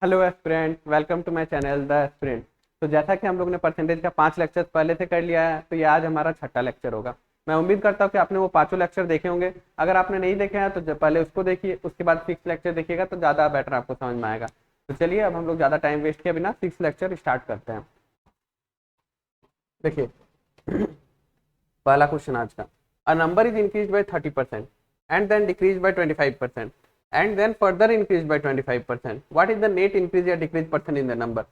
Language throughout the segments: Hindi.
Hello aspirant, welcome to my channel the aspirant. तो जैसा कि हम लोग ने परसेंटेज का 5 लेक्चर पहले से कर लिया है, तो ये आज हमारा छठा लेक्चर होगा। मैं उम्मीद करता हूँ कि आपने वो पांचों लेक्चर देखे होंगे। अगर आपने नहीं देखे हैं तो पहले उसको देखिए, उसके बाद 6 लेक्चर देखिएगा तो ज़्यादा बेटर आपको समझ में आएगा। तो चलिए अब हम लोग ज़्यादा टाइम वेस्ट किए बिना 6 लेक्चर स्टार्ट करते हैं। देखिए पहला क्वेश्चन आज का, a number is increase by 30% and then decrease by 25% and then further increase by 25%, what is the net increase या decrease percent in the number.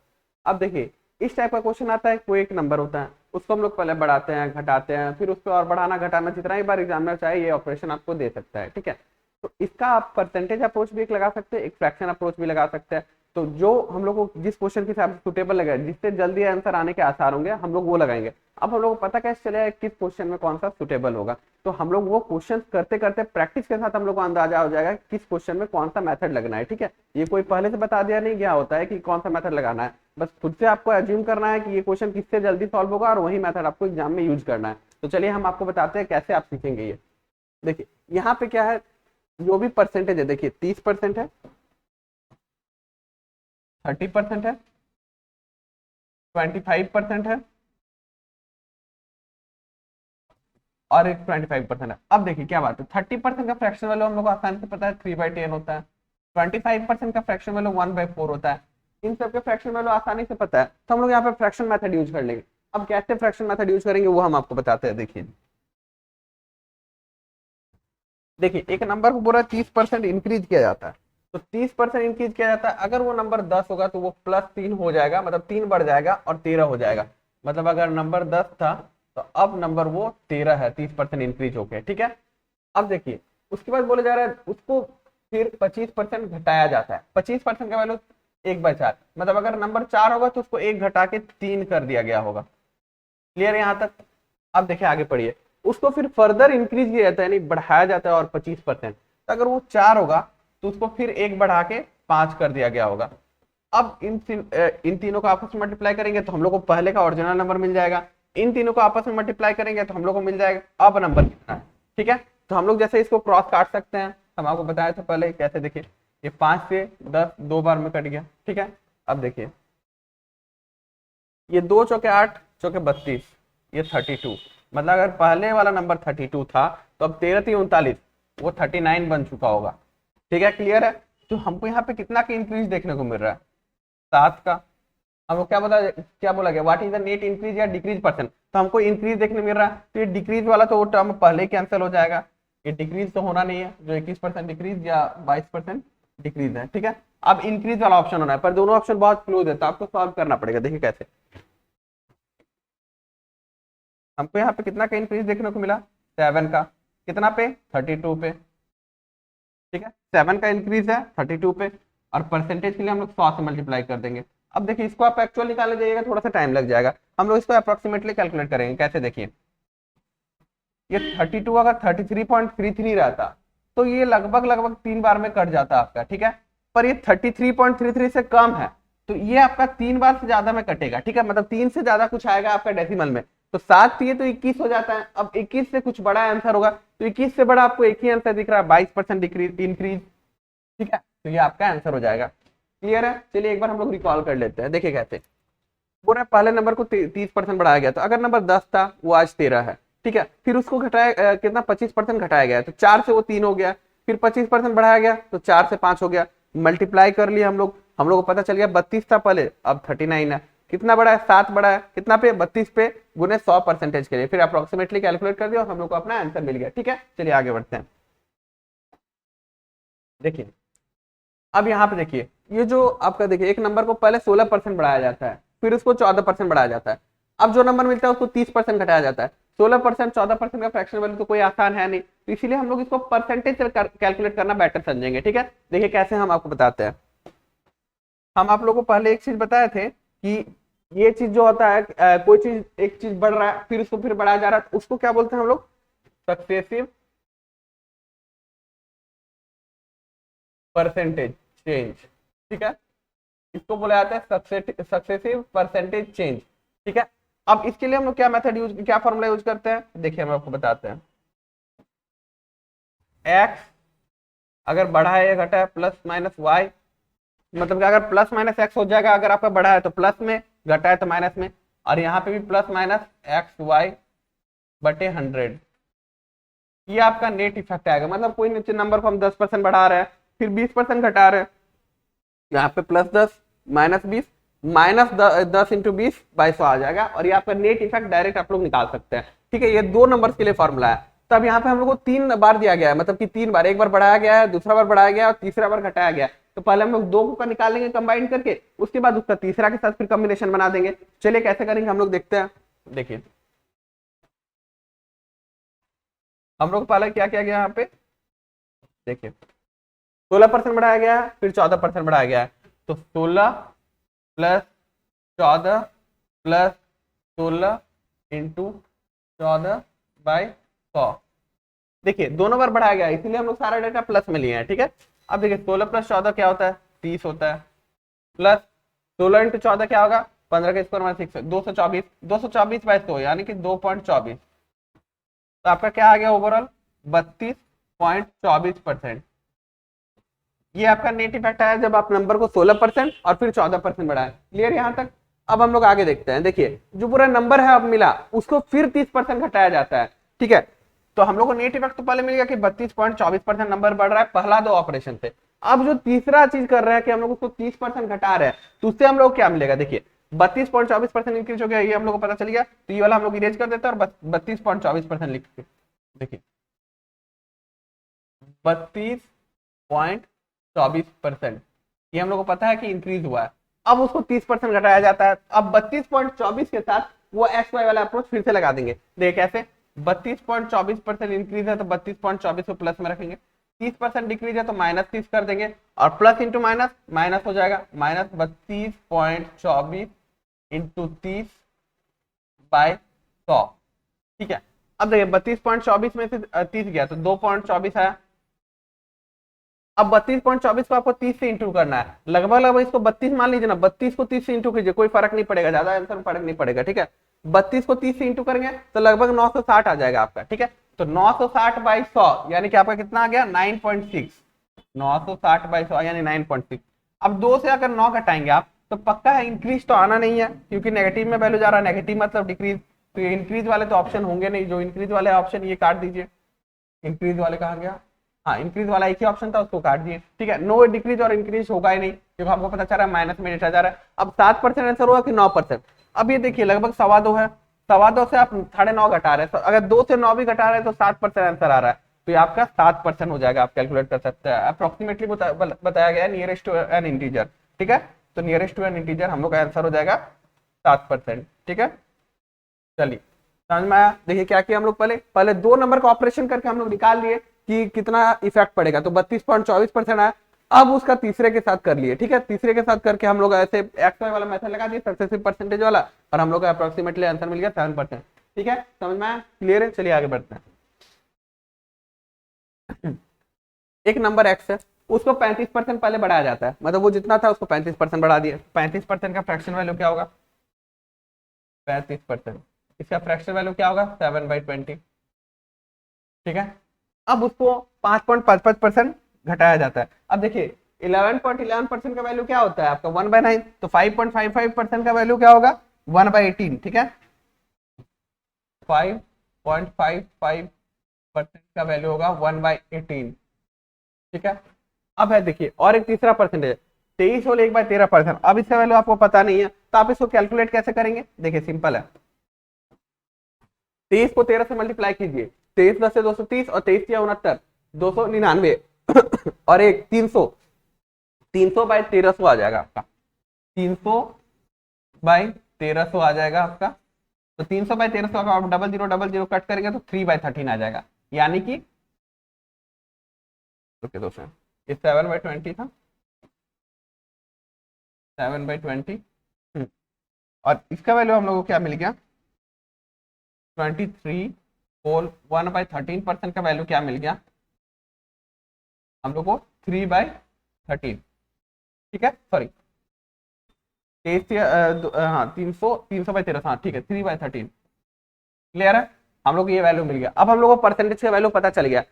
अब देखिए इस टाइप का क्वेश्चन आता है, कोई एक नंबर होता है, उसको हम लोग पहले बढ़ाते हैं, घटाते हैं, फिर उस पर और बढ़ाना घटाना जितना ही बार एग्जामिनर चाहे ये ऑपरेशन आपको दे सकता है। ठीक है, तो इसका आप परसेंटेज अप्रोच भी एक लगा सकते हैं, एक फ्रैक्शन अप्रोच भी लगा सकते हैं। तो जो हम लोग को जिस क्वेश्चन के हिसाब से सुटेबल लगे, जिससे जल्दी आंसर आने के आसार होंगे, हम लोग वो लगाएंगे। अब हम लोग को पता कैसे चलेगा किस क्वेश्चन में कौन सा सुटेबल होगा, तो हम लोग वो क्वेश्चन करते करते प्रैक्टिस के साथ हम लोग को अंदाजा हो जाएगा किस क्वेश्चन में कौन सा मेथड लगना है। ठीक है, ये कोई पहले से बता दिया नहीं गया होता है कि कौन सा मेथड लगाना है, बस खुद से आपको एज्यूम करना है कि ये क्वेश्चन किससे जल्दी सॉल्व होगा और वही मेथड आपको एग्जाम में यूज करना है। तो चलिए हम आपको बताते हैं कैसे आप सीखेंगे ये। देखिए यहाँ पे क्या है, जो भी परसेंटेज है, देखिए 30% है, 30% है, 25% है और एक 25% है। अब देखिए क्या बात है, 30% का फ्रैक्शन वैल्यू हम लोग को आसानी से पता है 3/10 होता है। 25% का फ्रैक्शन वैल्यू 1/4 होता है। इन सब के फ्रैक्शन वैल्यू आसानी से पता है, तो हम लोग यहाँ पे फ्रैक्शन मेथड यूज कर लेंगे। अब कैसे फ्रैक्शन मेथड यूज करेंगे वो हम आपको बताते हैं। देखिए एक नंबर को पूरा 30% इंक्रीज किया जाता है, तो 30% इंक्रीज किया जाता है। अगर वो नंबर 10 होगा तो वो +3 हो जाएगा, मतलब 3 बढ़ जाएगा और 13 हो जाएगा। मतलब अगर नंबर 10 था तो अब नंबर वो 13 है, 30% इंक्रीज हो गया। ठीक है, अब देखिए उसके बाद बोला जा रहा है उसको फिर 25% घटाया जाता है। 25% का वैल्यू 1/4, मतलब अगर नंबर 4 होगा तो उसको 1 घटा के 3 कर दिया गया होगा। क्लियर है यहाँ तक। अब देखिए आगे पढ़िए, उसको फिर फर्दर इंक्रीज किया जाता है, यानी बढ़ाया जाता है और 25%। तो अगर वो 4 होगा तो उसको फिर 1 बढ़ा के 5 कर दिया गया होगा। अब इन तीनों को आपस में मल्टीप्लाई करेंगे तो हम लोग को पहले का ओरिजिनल नंबर मिल जाएगा। इन तीनों को आपस में मल्टीप्लाई करेंगे तो हम लोग को मिल जाएगा अब नंबर कितना है। ठीक है, तो हम लोग जैसे इसको क्रॉस काट सकते हैं, हम आपको बताया था पहले कैसे। देखिए ये 5 से 10 दो बार में कट गया। ठीक है, अब देखिए ये 2 चौके 8 चौके 32, ये 32, मतलब अगर पहले वाला नंबर 32 था तो अब 13 3 39, वो 39 बन चुका होगा। ठीक है, क्लियर है। तो हमको यहाँ पे कितना का इंक्रीज देखने को मिल रहा है, 7 का। हमको क्या बोला गया, what is the net increase या डिक्रीज परसेंट, तो हमको इंक्रीज देखने मिल रहा है। तो ये डिक्रीज वाला तो वो टर्म पहले ही कैंसिल हो जाएगा, ये डिक्रीज तो होना नहीं है, जो 21% डिक्रीज या 22% डिक्रीज है। ठीक है, अब इंक्रीज वाला ऑप्शन होना है, पर दोनों ऑप्शन बहुत क्लोज है तो आपको सॉल्व करना पड़ेगा। देखिए कैसे, हमको यहाँ पे कितना का इंक्रीज देखने को मिला, 7 का। कितना पे, 32 पे। ठीक है, 7 का इंक्रीज है 32 पे, और परसेंटेज के लिए हम लोग 100 से मल्टीप्लाई कर देंगे। अब देखिए इसको आप एक्चुअल निकालने जाइएगा थोड़ा सा टाइम लग जाएगा, हम लोग इसको अप्रोक्सीमेटली कैलकुलेट करेंगे। कैसे, देखिए ये 32 अगर 33.33 रहता तो ये लगभग लगभग 3 बार में कट जाता आपका। ठीक है, पर ये 33.33 से कम है, तो ये आपका 3 बार से ज्यादा में कटेगा। ठीक है, मतलब 3 से ज्यादा कुछ आएगा आपका डेसिमल में, तो 7 ये तो 21 हो जाता है। अब 21 से कुछ बड़ा आंसर होगा, तो 21 से बड़ा आपको एक ही आंसर दिख रहा है, 22% डिक्रीज इंक्रीज। ठीक है, तो ये आपका आंसर हो जाएगा। क्लियर है, चलिए एक बार हम लोग रिकॉल कर लेते हैं। देखिए कैसे, पूरे पहले नंबर को 30% बढ़ाया गया, तो अगर नंबर 10 था वो आज 13 है। ठीक है, फिर उसको घटाया कितना, 25% घटाया गया, तो 4 से वो 3 हो गया। फिर 25% बढ़ाया गया तो 4 से 5 हो गया। मल्टीप्लाई कर लिया हम लोग को पता चल गया 32 था पहले, अब 39 है। कितना बड़ा है, 7 बड़ा है, कितना पे, 32 पे गुने 100% के लिए, फिर अप्रोक्सीमेटली कैलकुलेट कर दिया और हम लोग को अपना आंसर मिल गया। ठीक है, चलिए आगे बढ़ते हैं। देखिए अब यहाँ पे देखिए, ये जो आपका देखिए एक नंबर को पहले 16% बढ़ाया जाता है, फिर उसको 14% बढ़ाया जाता है। अब जो नंबर मिलता है उसको 30% घटाया जाता है। 16% 14% का फ्रैक्शन वैल्यू तो कोई आसान है नहीं, तो इसीलिए हम लोग इसको परसेंटेज कैलकुलेट करना बेटर समझेंगे। ठीक है, देखिए कैसे हम आपको बताते हैं। हम आप लोगों को पहले एक चीज बताए थे कि ये चीज जो होता है, कोई चीज एक चीज बढ़ रहा है फिर उसको फिर बढ़ाया जा रहा है, उसको क्या बोलते हैं हम लोग, सक्सेसिव परसेंटेज चेंज। ठीक है, इसको बोला जाता है सक्सेसिव परसेंटेज चेंज। ठीक है, अब इसके लिए हम लोग क्या फॉर्मूला यूज करते हैं, देखिए हम आपको बताते हैं। एक्स अगर बढ़ा है या घटा है, प्लस माइनस वाई मतलब कि अगर प्लस माइनस एक्स हो जाएगा, अगर आपका बढ़ा है तो प्लस में, घटा है तो माइनस में, और यहाँ पे भी प्लस माइनस एक्स वाई बटे 100, ये आपका नेट इफेक्ट आएगा। मतलब कोई नीचे नंबर को हम 10% बढ़ा रहे हैं, फिर 20% घटा रहे हैं, यहाँ पे +10 -20 -10 इंटू 20 आ जाएगा, और ये आपका नेट इफेक्ट डायरेक्ट आप लोग निकाल सकते हैं। ठीक है, ये 2 नंबर्स के लिए फॉर्मूला है। तब यहाँ पे हम लोग को 3 बार दिया गया है, मतलब कि 3 बार, एक बार बढ़ाया गया है, दूसरा बार बढ़ाया गया है, और तीसरा बार घटाया गया है। तो पहले हम लोग 2 को निकालेंगे कंबाइन करके, उसके बाद उसका तीसरा के साथ फिर कॉम्बिनेशन बना देंगे। चलिए कैसे करेंगे हम लोग देखते हैं। देखिए हम लोग पहले क्या किया गया यहाँ पे, देखिए 16% बढ़ाया गया है, फिर 14% बढ़ाया गया है, तो 16 + 14 + 16 इंटू 14/100। देखिए दोनों बार बढ़ाया गया है, इसीलिए हम लोग सारा डेटा प्लस में लिए हैं। ठीक है, अब देखिए 16 + 14 क्या होता है, 30 होता है, प्लस 16 इंटू 14 क्या होगा, 15 का स्क्वायर माइनस 6, 224, 224/100 यानी कि 2.24। तो आपका क्या आ गया ओवरऑल, 32.24%। ये आपका नेट इफेक्ट आया जब आप नंबर को 16% और फिर 14% बढ़ाए। क्लियर यहाँ तक। अब हम लोग आगे देखते हैं। देखिए जो पूरा नंबर है अब मिला, उसको फिर 30% घटाया जाता है। ठीक है, तो हम लोग को नेट इफेक्ट तो पहले मिल गया कि 32.24% नंबर बढ़ रहा है पहला 2 ऑपरेशन से। अब जो तीसरा चीज कर रहे हैं कि हम लोग उसको 30% घटा रहे हैं, तो उससे हम लोग क्या मिलेगा, देखिए 32.24% इंक्रीज हो गया, ये हम लोग को पता चल गया। तो ये वाला हम लोग इरेज कर देते हैं और 32.24% लिख के, देखिए 32.24%, ये हम लोग को पता है कि इंक्रीज हुआ है। अब उसको 30% घटाया जाता है। अब 32.24 के साथ वो एक्स वाई वाला अप्रोच फिर से लगा देंगे। देख कैसे, 32.24% इंक्रीज है तो 32.24 को प्लस में रखेंगे, 30% डिक्रीज है तो -30 कर देंगे, और प्लस इंटू माइनस माइनस हो जाएगा, -32.24 इंटू 30/100। ठीक है, अब देखिए 32.24 में से 30 गया तो 2.24 आया। अब 32.24 को आपको 30 से इंटू करना है, लगभग लगभग इसको 32 मान लीजिए ना, 32 को 30 से इंटू कीजिए, कोई फर्क नहीं पड़ेगा, ज्यादा आंसर में फर्क नहीं पड़ेगा। ठीक है, 32 को 30 से इंटू करेंगे तो लगभग 960 आ जाएगा आपका। ठीक है, तो 960/100 यानी कि आपका कितना आ गया, 9.6। 960/100 यानी 9.6। अब 2 से अगर 9 घटाएंगे आप तो पक्का है इंक्रीज तो आना नहीं है, क्योंकि नेगेटिव में वैल्यू जा रहा है, नेगेटिव मतलब डिक्रीज, तो ये इंक्रीज वाले तो ऑप्शन होंगे नहीं। जो इंक्रीज वाले ऑप्शन ये काट दीजिए, इंक्रीज वाले कहा गया, हाँ इंक्रीज वाला एक ही ऑप्शन था, उसको काट दिए। ठीक है, नो डिक्रीज और इंक्रीज होगा ही नहीं, क्योंकि हमको पता चल रहा है माइनस में डेटा जा रहा है। अब 7% आंसर होगा कि 9%। अब ये देखिए लगभग 2.25 है, 2.25 से आप 9.5 घटा रहे हैं, तो अगर 2 से 9 भी घटा रहे हैं तो 7% आंसर आ रहा है, तो ये आपका 7% हो जाएगा। आप कैलकुलेट कर सकते हैं, अप्रोक्सीमेटली बताया गया है नियरेस्ट टू एन इंटीजर। ठीक है, तो नियरेस्ट टू एन इंटीजर हम लोग का आंसर हो जाएगा 7%। ठीक है, चलिए समझ में आया। देखिए क्या किया हम लोग, पहले पहले 2 नंबर का ऑपरेशन करके हम लोग निकाल लिए कि कितना इफेक्ट पड़ेगा, तो 32.24% आया। अब उसका तीसरे के साथ कर लिए। ठीक है, तीसरे के साथ करके हम लोग ऐसे एक्स वाई वाला मेथड लगा दिए, सक्सेसिव परसेंटेज वाला, और हम लोग का अप्रोक्सीमेटली आंसर मिल गया 7%। ठीक है, समझ में आया, क्लियर है। चलिए आगे बढ़ते हैं। एक नंबर एक्स है, उसको 35% पहले बढ़ाया जाता है, मतलब वो जितना था उसको 35% बढ़ा दिया। 35% का फ्रैक्शन वैल्यू क्या होगा, 35%, इसका फ्रैक्शन वैल्यू क्या होगा, 7/20। ठीक है, अब उसको 5.55% घटाया जाता है। अब देखिए 11.11% का वैल्यू क्या होता है आपका, 1/9, तो 5.55% का वैल्यू क्या होगा, 1/18। ठीक है, 5.55% का वैल्यू होगा 1/18। ठीक है, अब है देखिए और एक तीसरा परसेंटेज, 23 होल 1/13%। अब इसका वैल्यू आपको पता नहीं है, तो आप इसको कैलकुलेट कैसे करेंगे, देखिए सिंपल है, 23 को 13 से मल्टीप्लाई कीजिए, 23 10 से 230, और 23 या 69, 299, और एक 300, 300/1300 आ जाएगा आपका, 300/1300 आ जाएगा आपका। तो 300/1300 का आप 0000 कट करेंगे तो 3/13 आ जाएगा, यानी कि रुके दोस्तों, ये 7/20 था, 7/20, और इसका वैल्यू हम लोग को क्या मिल गया, 23 होल 1/13% का वैल्यू क्या मिल गया हम लोग को, 3/13। ठीक है, सॉरी 300/1300, हाँ ठीक है, 3/13। क्लियर है, हम लोग को ये वैल्यू मिल गया। अब हम लोग को परसेंटेज का वैल्यू पता चल गया,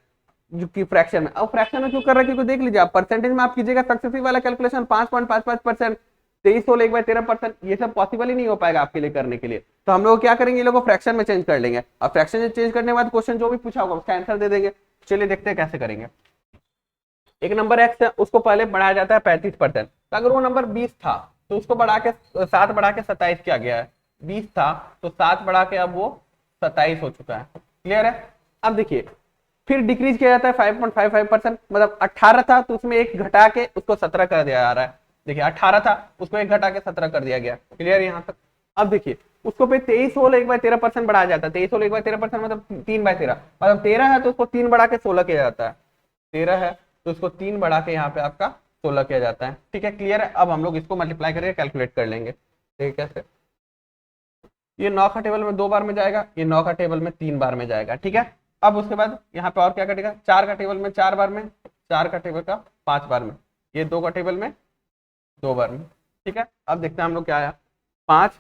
जो कि फ्रैक्शन में। अब फ्रैक्शन में क्यों कर रहा है, क्योंकि देख लीजिए आप परसेंटेज में आप कीजिएगा सक्सेसिव वाला कैलकुलेशन 5.55%, 23 होल 1/13%, ये सब पॉसिबल ही नहीं हो पाएगा आपके लिए करने के लिए। तो हम लोग क्या करेंगे, ये लोगों को फ्रैक्शन में चेंज कर लेंगे, और फ्रैक्शन में चेंज करने के बाद क्वेश्चन जो भी पूछा होगा उसका आंसर दे देंगे। चलिए देखते हैं कैसे करेंगे। एक नंबर एक्स है, उसको पहले बढ़ाया जाता है 35%, तो अगर वो नंबर 20 था तो उसको बढ़ा के 7 बढ़ा के 27 किया गया है। 20 था तो 7 बढ़ा के अब वो 27 हो चुका है। क्लियर है। अब देखिए फिर डिक्रीज किया जाता है 5.55%, मतलब 18 था तो उसमें एक घटा के उसको 17 कर दिया जा रहा है। देखिए 18 था उसको एक घटा के 17 कर दिया गया। क्लियर यहाँ तक। अब देखिए उसको पे 23 होल 1/13% बढ़ाया जाता है। 23 होल 1/13% मतलब 3/13, मतलब 13 है तो उसको 3 बढ़ा के 16 किया जाता है। 13 है तो उसको 3 बढ़ा के यहाँ पे आपका 16 किया जाता है। ठीक है, क्लियर है। अब हम लोग इसको मल्टीप्लाई करके कैलकुलेट कर लेंगे। ठीक है, कैसे, ये 9 का टेबल में 2 बार में जाएगा, ये 9 का टेबल में 3 बार में जाएगा। ठीक है, अब उसके बाद यहाँ पे और क्या कटेगा, 4 का टेबल में 4 बार में, 4 का टेबल का 5 बार में, ये 2 का टेबल में 2 बार में। ठीक है, अब देखते हैं हम लोग क्या आया, 5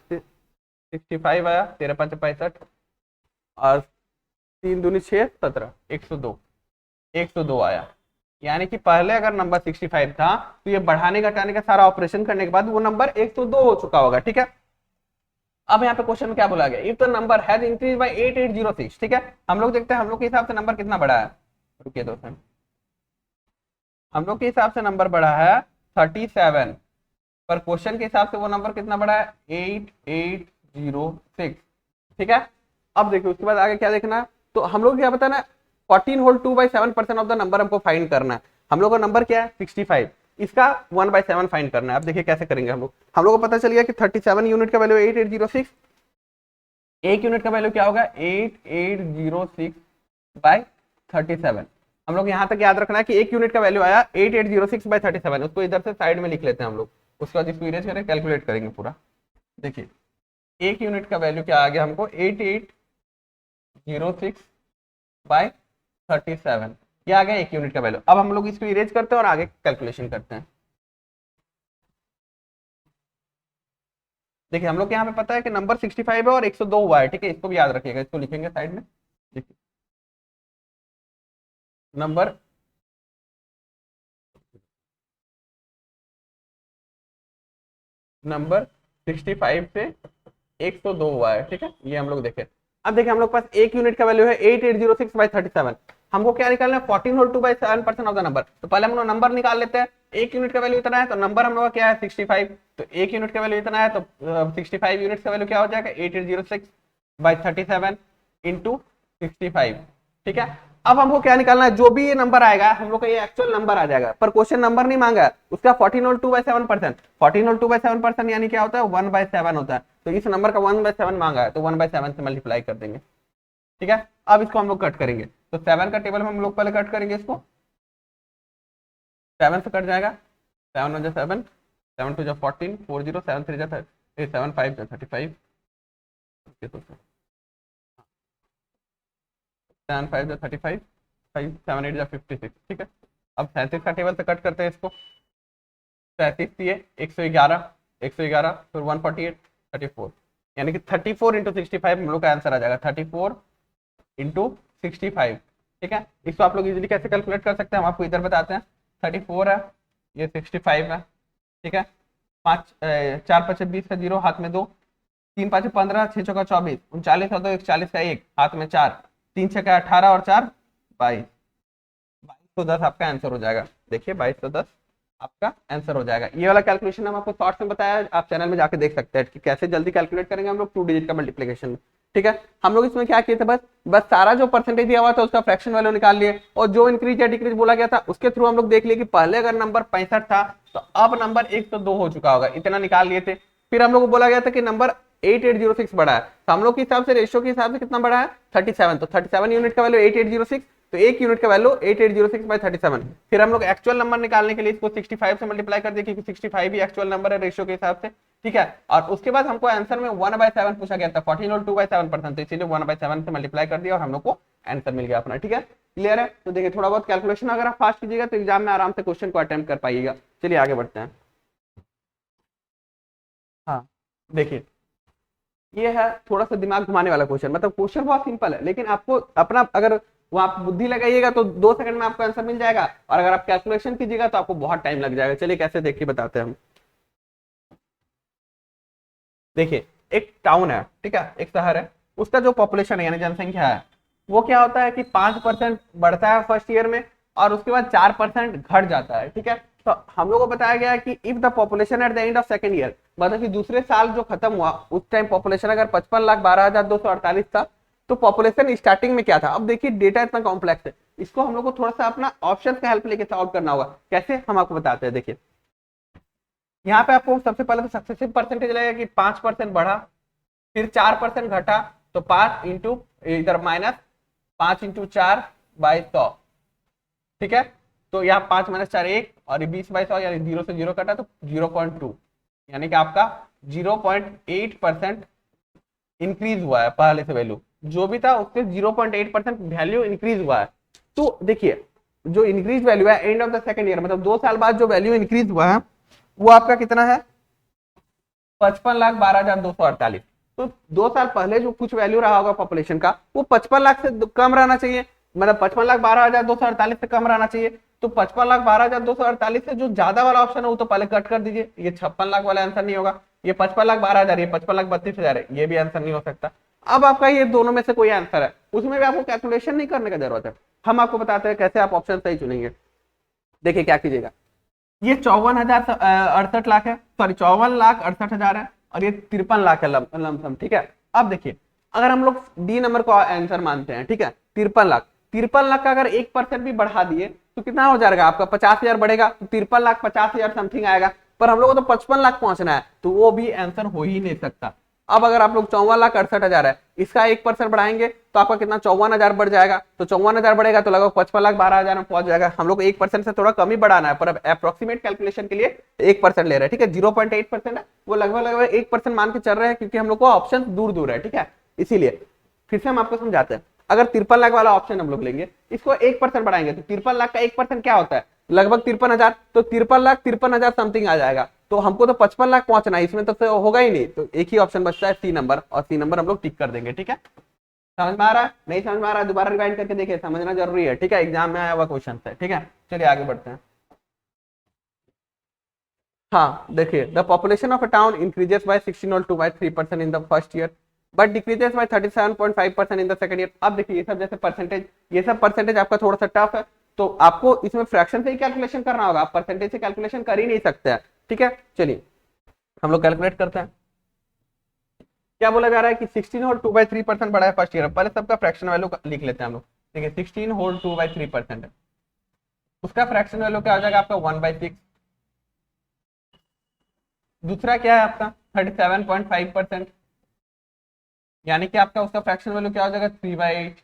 65 आया, 13 5 65 और 3 दूनी 6 17, 102, 102 आया। यानी कि पहले अगर नंबर 65 था तो ये बढ़ाने घटाने का सारा ऑपरेशन करने के बाद वो नंबर 102 हो चुका होगा। ठीक है, अब यहाँ पे क्वेश्चन में क्या बोला गया, if the number has increase by 8806। ठीक है, हम लोग देखते हैं हम लोग के हिसाब से नंबर कितना बढ़ा है। रुकिए दोस्तों, हम लोग के हिसाब से नंबर बढ़ा है 37, पर क्वेश्चन के हिसाब से वो नंबर कितना बढ़ा है, 8806। ठीक है, अब देखिए उसके बाद आगे क्या देखना है, तो हम लोग क्या बताना है, 14 होल 2/7% ऑफ द नंबर हमको फाइंड करना है। हम लोग का नंबर क्या है 65, इसका 1/7 फाइंड करना है। अब देखिए कैसे करेंगे हम लोग को पता चल गया कि 37 यूनिट का वैल्यू 8806, एक यूनिट का वैल्यू क्या होगा 8806/37। हम लोग यहाँ तक याद रखना है कि एक यूनिट का वैल्यू आया 8806/37, उसको इधर से साइड में लिख लेते हैं हम लोग, उसके बाद इसको इरेज करें, कैलकुलेट करेंगे पूरा। देखिए एक यूनिट का वैल्यू क्या आ गया हमको 8806/37, ये आ गया एक यूनिट का वैल्यू। अब हम लोग इसको इरेज करते हैं और आगे कैलकुलेशन करते हैं। देखिए हम लोग के यहाँ पे पता है कि नंबर 65 है और 102 हुआ है। ठीक है, इसको भी याद रखिएगा, इसको लिखेंगे साइड में। देखिए नंबर नंबर 65 से 102 हुआ है। ठीक है, ये हम लोग देखें। अब देखिए हम लोग पास एक यूनिट का वैल्यू है 8806/37, हमको क्या निकालना है 14 होल 2/7% ऑफ द नंबर। तो पहले हम लोग नंबर निकाल लेते हैं। एक यूनिट का वैल्यू इतना है तो नंबर हम लोग का क्या है 65, तो एक यूनिट का वैल्यू इतना है तो 65 यूनिट का वैल्यू क्या हो जाएगा 8806/37 इंटू 65। ठीक है, अब हमको क्या निकालना है, जो भी ये नंबर आएगा हम लोग का ये एक्चुअल नंबर आ जाएगा, पर क्वेश्चन नंबर नहीं मांगा है उसका 14 होल 2/7%, 14 होल 2/7% यानी क्या होता है 1/7 होता है। तो इस नंबर का 1/7 मांगा है तो 1/7 से मल्टीप्लाई कर देंगे। ठीक है, अब इसको हम लोग कट करेंगे, तो 7 का टेबल में हम लोग पहले कट करेंगे, इसको 7 से कट जाएगा, 7 1 7, 7 2 14, 4 0, 7 3 7 5 35, 7 5 35, 5 7 8 56। ठीक है, अब 37 का टेबल से कट करते हैं इसको, 37 दिए 111, 111 फिर 148, 34, यानी कि 34 इंटू 65 हम लोग का आंसर आ जाएगा 34 इंटू 65। ठीक है, इसको आप लोग इजीली कैसे कैलकुलेट कर सकते हैं, हम आपको इधर बताते हैं। 34 है, ये 65 है। ठीक है, 5 4 5 20 का 0 हाथ में 2, 3 5 15, 6 चौका 24, 39 और 2 41 का 1 हाथ में 4, 3 6 का 18 और 4 22, 2210 आपका आंसर हो जाएगा। देखिए 2210 आपका आंसर हो जाएगा। ये वाला कैलकुलेशन हम आपको शॉर्ट्स में बताया, आप चैनल में जाके देख सकते हैं कि कैसे जल्दी कैलकुलेट करेंगे हम लोग 2 डिजिट का मल्टीप्लिकेशन। ठीक है, हम लोग इसमें क्या किए थे, बस बस सारा जो परसेंटेज दिया हुआ था उसका फ्रैक्शन वैल्यू निकाल लिए, और जो इंक्रीज या डिक्रीज बोला गया था उसके थ्रू हम लोग देख लिए कि पहले अगर नंबर 65 था तो अब नंबर 102 हो चुका होगा, इतना निकाल लिए थे। फिर हम लोग को बोला गया था कि नंबर 8806 बढ़ा है, तो हम लोग के हिसाब से रेशियो के हिसाब से कितना बढ़ा है 37, तो 37 यूनिट का वैल्यू 8806, तो एक यूनिट का वैल्यू 8806/37। फिर हम लोग एक्चुअल नंबर निकालने के लिए इसको 65 से मल्टीप्लाई कर दिए, क्योंकि 65 ही एक्चुअल नंबर है रेशियो के हिसाब से। ठीक है, और उसके बाद हमको आंसर में 1/7 पूछा गया था, 14 और 2/7%, तो इसीलिए 1/7 से मल्टीप्लाई कर दिया और हम लोग को आंसर मिल गया अपना। ठीक है, क्लियर है। तो देखिए थोड़ा बहुत कैलकुलेशन अगर आप फास्ट कीजिएगा तो एग्जाम में आराम से क्वेश्चन को अटेम्प्ट कर पाइएगा। चलिए आगे बढ़ते हैं। हाँ देखिए, ये है थोड़ा सा दिमाग घुमाने वाला क्वेश्चन, मतलब क्वेश्चन बहुत सिंपल है लेकिन आपको अपना अगर वो आप बुद्धि लगाइएगा तो 2 सेकंड में आपको आंसर मिल जाएगा, और अगर आप कैलकुलेशन कीजिएगा तो आपको बहुत टाइम लग जाएगा। चलिए कैसे देख के बताते हैं हम। देखिए एक टाउन है, ठीक है, एक शहर है, उसका जो पॉपुलेशन है यानी जनसंख्या है, वो क्या होता है कि 5% बढ़ता है फर्स्ट ईयर में, और उसके बाद 4% घट जाता है, ठीक है। तो हम लोग को बताया गया है कि if the population at the end of second year, मतलब कि दूसरे साल जो खत्म हुआ उस टाइम पॉपुलेशन अगर 55,12,248 था, तो पॉपुलेशन स्टार्टिंग में क्या था। अब देखिए डेटा इतना कॉम्प्लेक्स है, इसको हम लोग को थोड़ा सा अपना ऑप्शन का हेल्प लेके सॉल्व करना होगा। कैसे, हम आपको बताते हैं। देखिए यहाँ पे आपको सबसे पहले तो सक्सेसिव परसेंटेज लगेगा कि 5% बढ़ा, फिर 4% घटा, तो 5 इंटू इधर माइनस 5 इंटू 4/100, ठीक है। तो यहाँ 5 - 4 1, और ये 20/100 यानी 0 से 0 कटा तो 0.2, यानी कि आपका 0.8% इंक्रीज हुआ है पहले से वैल्यू, जो भी था उससे 0.8% वैल्यू इंक्रीज हुआ है। तो देखिए जो इंक्रीज वैल्यू है end of the second year, मतलब 2 साल बाद जो वैल्यू इंक्रीज हुआ है वो आपका कितना है, 55,12,248। तो 2 साल पहले जो कुछ वैल्यू रहा होगा पॉपुलेशन का, वो 55 लाख से कम रहना चाहिए, मतलब 55,12,248 से कम रहना चाहिए। तो 55,12,248 से जो ज्यादा वाला ऑप्शन है वो तो पहले कट कर दीजिए, ये 56 लाख वाला आंसर नहीं होगा। ये 55,12,000, ये 55,32,000 है, ये भी आंसर नहीं हो सकता। अब आपका ये दोनों में से कोई आंसर है, उसमें भी आपको कैलकुलेशन नहीं करने की जरूरत है, हम आपको बताते हैं कैसे आप ऑप्शन सही चुनेंगे। देखिए क्या कीजिएगा, ये 54,068 लाख है, सॉरी 54,68,000 है, और ये 53 लाख है लमसम, ठीक है। अब देखिए अगर हम लोग डी नंबर को आंसर मानते हैं, ठीक है, 53 लाख, 53 लाख का अगर 1% भी बढ़ा दिए तो कितना हो जाएगा आपका, 50,000 बढ़ेगा, तो 53,50,000 समथिंग आएगा। पर हम लोग को तो 55 लाख पहुंचना है, तो वो भी आंसर हो ही नहीं सकता। अब अगर आप लोग 54,68,000 है, इसका 1% बढ़ाएंगे तो आपका कितना 54,000 बढ़ जाएगा, तो 54,000 बढ़ेगा तो लगभग 55,12,000 में पहुंच जाएगा। हम लोग 1% से थोड़ा कम ही बढ़ाना है, पर अब अप्रोक्सीमेट कैलकुलेशन के लिए 1% ले रहे हैं, ठीक है। 0.8% है, वो लगभग 1% मान के चल रहे हैं, क्योंकि हम लोग को ऑप्शन दूर दूर है, ठीक है, इसीलिए। फिर से हम आपको समझाते हैं, अगर 53 लाख वाला ऑप्शन हम लोग लेंगे, इसको 1% बढ़ाएंगे तो 53 लाख का 1% क्या होता है, लगभग 53,000, तो 53,53,000 समथिंग आ जाएगा। तो हमको तो 55 लाख पहुंचना है, इसमें तो होगा ही नहीं, तो एक ही ऑप्शन बचता है सी नंबर, और सी नंबर हम लोग टिक कर देंगे, ठीक है। समझ में आ रहा है, नहीं समझ में आ रहा है, दोबारा रिवाइंड करके देखिए, समझना जरूरी है, ठीक है, एग्जाम में आया हुआ क्वेश्चन है, ठीक है। चलिए आगे बढ़ते हैं। हाँ देखिए, the population of a town increases by 16.2 by 3% in the first year, but decreases by 37.5% in the second year. अब देखिए ये सब जैसे परसेंटेज, ये सब परसेंटेज आपका थोड़ा सा टफ है, तो आपको इसमें फ्रैक्शन से ही कैलकुलेशन करना होगा, आप परसेंटेज से कैलकुलेशन कर ही नहीं सकते हैं, ठीक है। चलिए हम लोग कैलकुलेट करते हैं। क्या बोला जा रहा है कि 16 होल 2/3% बढ़ा है फर्स्ट ईयर, पहले सबका फ्रैक्शन वैल्यू लिख लेते हैं हम लोग। देखिए 16 होल 2/3% है, उसका फ्रैक्शन वैल्यू क्या हो जाएगा आपका 1/6। दूसरा क्या है आपका 37.5%, यानी कि आपका उसका फ्रैक्शन वैल्यू क्या हो जाएगा 3/8।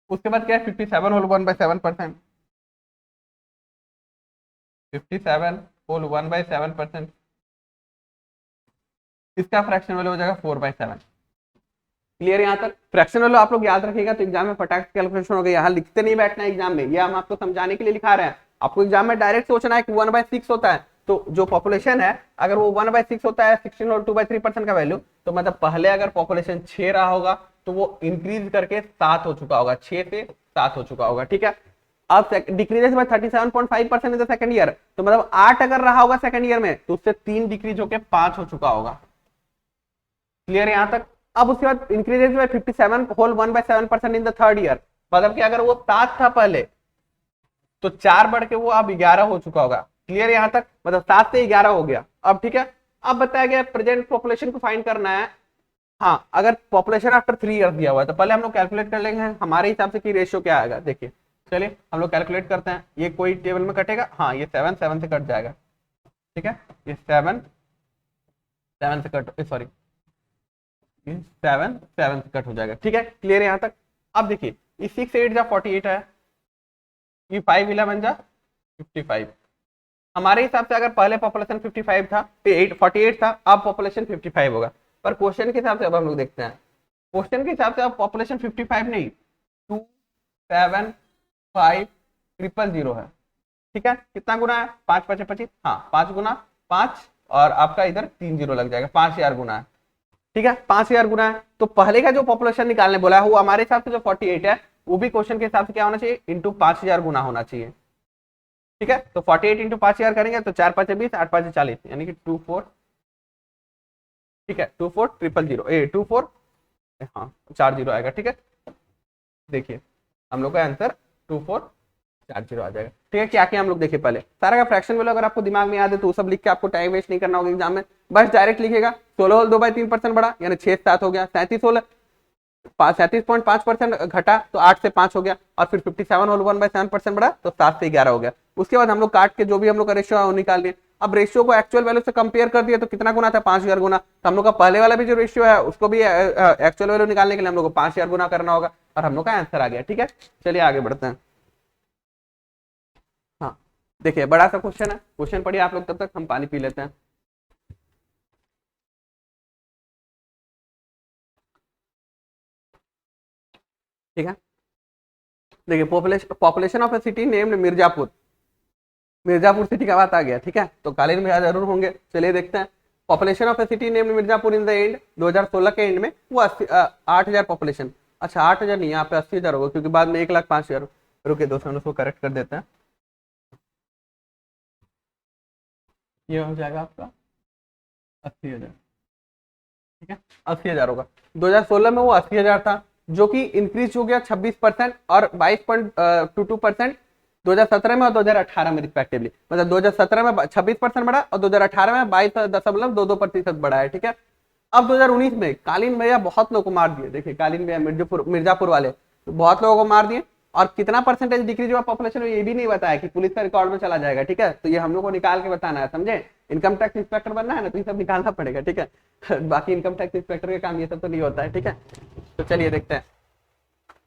उसके बाद क्या है 57 होल 1/7%, 57 होल 1/7%, इसका फ्रैक्शन वैल्यू हो जाएगा 4/7। क्लियर यहाँ तक। फ्रैक्शन वैल्यू आप लोग याद रखिएगा तो एग्जाम में फटाक से कैलकुलेशन हो गया, यहाँ लिखते नहीं बैठना है एग्जाम में, ये हम आपको समझाने के लिए लिखा रहे हैं। आपको एग्जाम में डायरेक्ट सोचना है कि 1/6 होता है, तो जो पॉपुलेशन है अगर वो 1/6 होता है 16 और 2/3% का वैल्यू, तो मतलब पहले अगर पॉपुलेशन 6 रहा होगा तो वो इंक्रीज करके 7 हो चुका होगा, 6 से 7 हो चुका होगा, ठीक है। अब decreases by 37.5% in the second year, तो मतलब 8 अगर रहा होगा सेकंड ईयर में तो उससे 3 डिक्रीज होकर 5 हो चुका होगा। क्लियर यहाँ तक। अब उसके बाद increases by 57 whole 1/7% in the third year, मतलब कि अगर वो 7 था पहले तो 4 बढ़ के वो अब 11 हो चुका होगा। क्लियर यहाँ तक, मतलब 7 से 11 हो गया अब, ठीक है। अब बताया गया प्रेजेंट पॉपुलेशन को फाइंड करना है। हाँ अगर पॉपुलेशन आफ्टर 3 ईयर दिया हुआ है तो पहले हम लोग कैलकुलेट कर लेंगे हमारे हिसाब से कि रेशियो क्या आएगा। देखिए चलिए हम लोग कैलकुलेट करते हैं, ये कोई टेबल में कटेगा, हाँ ये 7 7 से कट जाएगा, ठीक है। ये 7 7 से कट, सॉरी 7 7 से कट हो जाएगा, ठीक है। क्लियर है यहाँ तक। अब देखिए ये 6 8 जा 48 है, ये 5 11 जा 55। हमारे हिसाब से अगर पहले पॉपुलेशन 55 था तो 48 था, अब पॉपुलेशन 55 होगा। पर क्वेश्चन के हिसाब से अब हम लोग देखते हैं, क्वेश्चन के हिसाब से अब पॉपुलेशन 55 नहीं 2 7 5 000 है, ठीक है। कितना गुना है 5 5 25, हाँ 5 गुना 5, और आपका इधर 3 0 लग जाएगा, 5,000 गुना है। ठीक है, 5000 गुना है, तो पहले का जो पॉपुलेशन निकालने बोला है वो हमारे हिसाब से जो 48 है वो भी क्वेश्चन के हिसाब से क्या होना चाहिए, इंटू 5000 गुना होना चाहिए। ठीक है, तो 48 इंटू 5000 करेंगे तो 4 5 20, 8 5 40, यानी कि 24, ठीक है 24 हाँ 40 आएगा। ठीक है, देखिए हम लोग का आंसर 2440 आ जाएगा। ठीक है, क्या क्या हम लोग देखिए, पहले सारा का फ्रैक्शन वैल्यू अगर आपको दिमाग में याद है तो सब लिख के आपको टाइम वेस्ट नहीं करना होगा एग्जाम में, बस डायरेक्ट लिखेगा 16 होल 2/3% बढ़ा यानी 6 7 हो गया, 37 होल 37.5% घटा तो 8 से 5 हो गया, और फिर 57 होल 1/7% बढ़ा तो 7 से 11 हो गया। उसके बाद हम लोग काट के जो भी हम लोग का रेशियो है वो निकाल लिए। अब रेशियो को एक्चुअल वैल्यू से कंपेयर कर दिया तो कितना गुना था, 5000 गुना, तो हम लोग का पहले वाला भी जो रेशियो है उसको भी एक्चुअल वैल्यू निकालने के लिए हम लोग को 5000 गुना करना होगा, और हम लोग का आंसर आ गया। ठीक है, चलिए आगे बढ़ते हैं। हाँ देखिए, बड़ा सा क्वेश्चन है, क्वेश्चन पढ़िए आप लोग, तब तक हम पानी पी लेते हैं। ठीक है, देखिए population of a city named Mirzapur, Mirzapur city का बात आ गया। ठीक है, तो कालीन भैया जरूर होंगे, चलिए देखते हैं। Population of a city named Mirzapur in the end 2016 के एंड में वो 8000 पॉपुलेशन, अच्छा 8000 नहीं, यहाँ पे 80,000 होगा क्योंकि बाद में 1,05,000, रुके दोस्तों उसको करेक्ट कर देते हैं, ये हो जाएगा आपका 80,000। ठीक है, 80,000 होगा, 2016 में वो 80,000 था, जो कि इंक्रीज हो गया 26% और 22.22% 2017 में और 2018 में रिस्पेक्टिवली, मतलब 2017 में 26% बढ़ा और 2018 में 22.22% बढ़ा है। ठीक है, अब 2019 में कालीन भैया बहुत लोगों को मार दिए, देखिए कालीन भैया मिर्जापुर वाले तो बहुत लोगों को मार दिए, और कितना परसेंटेज डिक्रीज हुआ पॉपुलेशन में ये भी नहीं बताया कि पुलिस का रिकॉर्ड में चला जाएगा। ठीक है, तो ये हम लोग को निकाल के बताना है, समझे, इनकम टैक्स इंस्पेक्टर बनना है ना तो ये सब निकालना पड़ेगा। ठीक है बाकी इनकम टैक्स इंस्पेक्टर का काम ये सब तो नहीं होता है। ठीक है, तो चलिए देखते हैं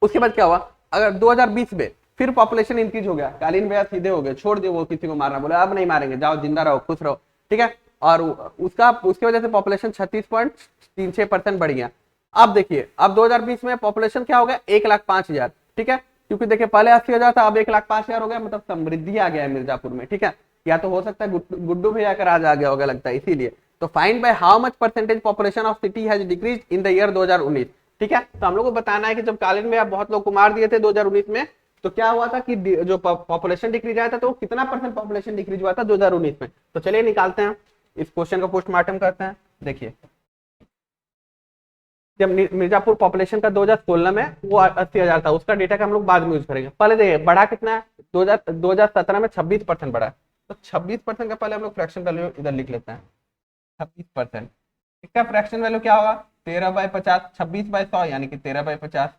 उसके बाद क्या हुआ। अगर 2020 में फिर पॉपुलेशन इंक्रीज हो गया, कालीन भैया सीधे हो गए, छोड़ दिए वो किसी को मारना, बोले अब नहीं मारेंगे, जाओ जिंदा रहो खुश रहो। ठीक है, और उसकी वजह से पॉपुलेशन 36.36% बढ़ गया। अब देखिए, अब 2020 में पॉपुलेशन क्या हो गया, 1,05,000। ठीक है, क्योंकि देखिए पहले 80,000 था, अब 1,05,000 हो गया, मतलब समृद्धि आ गया है मिर्जापुर में। ठीक है, या तो हो सकता है गुड्डू भैया का राज आ गया होगा लगता है, इसीलिए। तो find by how much percentage population of city has decrease in the year 2019। ठीक है, तो हम लोग को बताना है कि जब कालीन में आप बहुत लोग को मार दिए थे 2019 में, तो क्या हुआ था कि जो पॉपुलेशन डिक्रीज आया था तो कितना परसेंट पॉपुलेशन डिक्रीज हुआ था 2019 में। तो चलिए निकालते हैं, इस क्वेश्चन का पोस्टमार्टम करते हैं। देखिए, जब मिर्जापुर पॉपुलेशन का 2016 में वो 80,000 था, उसका डेटा का हम लोग बाद में यूज करेंगे। पहले देखिए बढ़ा कितना है, 2017 में 26% बढ़ा है, तो 26% का पहले हम लोग फ्रैक्शन वैल्यू इधर लिख लेते हैं, 26%। इसका फ्रैक्शन वैल्यू क्या होगा, 13/50, 26/100 यानी कि 13/50।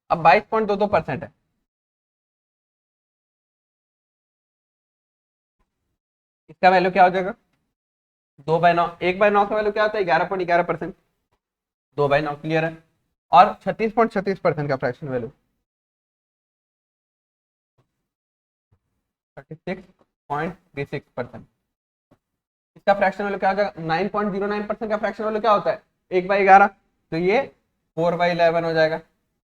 अब 22.22% है, इसका वैल्यू क्या हो जाएगा, 2/9। 1/9 का वैल्यू क्या होता है, 11.11%, 2/9 क्लियर है। और 36.36% का फ्रैक्शन वैल्यू 36.36%, इसका फ्रैक्शन वैल्यू क्या हो जाएगा, 9.09% का फ्रैक्शन वैल्यू क्या होता है, 1/11, तो ये 4/11 हो जाएगा।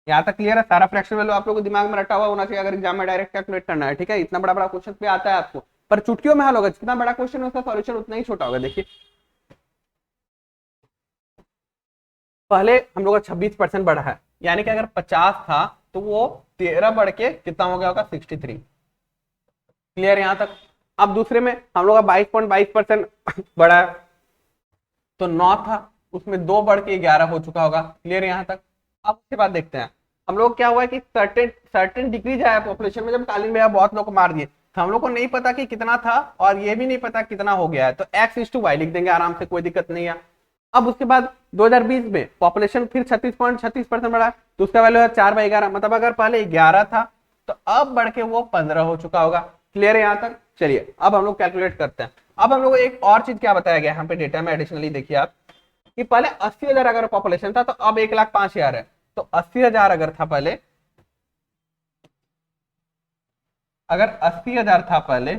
यहाँ तक क्लियर है, सारा फ्रैक्शन वैल्यू आप लोगों को दिमाग में रटा हुआ होना चाहिए अगर एग्जाम में डायरेक्ट कैलकुलेट करना है। ठीक है, इतना बड़ा बड़ा क्वेश्चन पे आता है आपको, पर चुटकियों में हल होगा, जितना बड़ा क्वेश्चन है उसका सॉल्यूशन उतना ही छोटा होगा। देखिए पहले हम लोग का 26% बढ़ा है, यानी कि अगर 50 था तो वो 13 बढ़ के कितना हो गया होगा, 63। क्लियर यहाँ तक। अब दूसरे में हम लोग का 22.22% बढ़ा है, तो 9 था उसमें 2 बढ़ के 11 हो चुका होगा। क्लियर यहाँ तक। अब उसके बाद देखते हैं हम लोग क्या हुआ है कि सर्टेन डिक्रीज आया पॉपुलेशन में, जब कालीन भैया बहुत लोग को मार दिए, तो हम लोग को नहीं पता कि कितना था और ये भी नहीं पता कितना हो गया है, तो x/y लिख देंगे आराम से, कोई दिक्कत नहीं है। अब उसके बाद 2020 में पॉपुलेशन फिर 36.36% बढ़ा, तो उसका वैल्यू है 4/11, मतलब अगर पहले 11 था तो अब बढ़ के वो 15 हो चुका होगा। क्लियर है यहाँ तक। चलिए अब हम लोग कैलकुलेट करते हैं। अब हम लोग एक और चीज क्या बताया गया यहाँ पे डेटा में एडिशनली, देखिए आप कि पहले 80,000 अगर पॉपुलेशन था तो अब 1,05,000 है, तो 80,000 अगर था पहले, अगर 80,000 था पहले,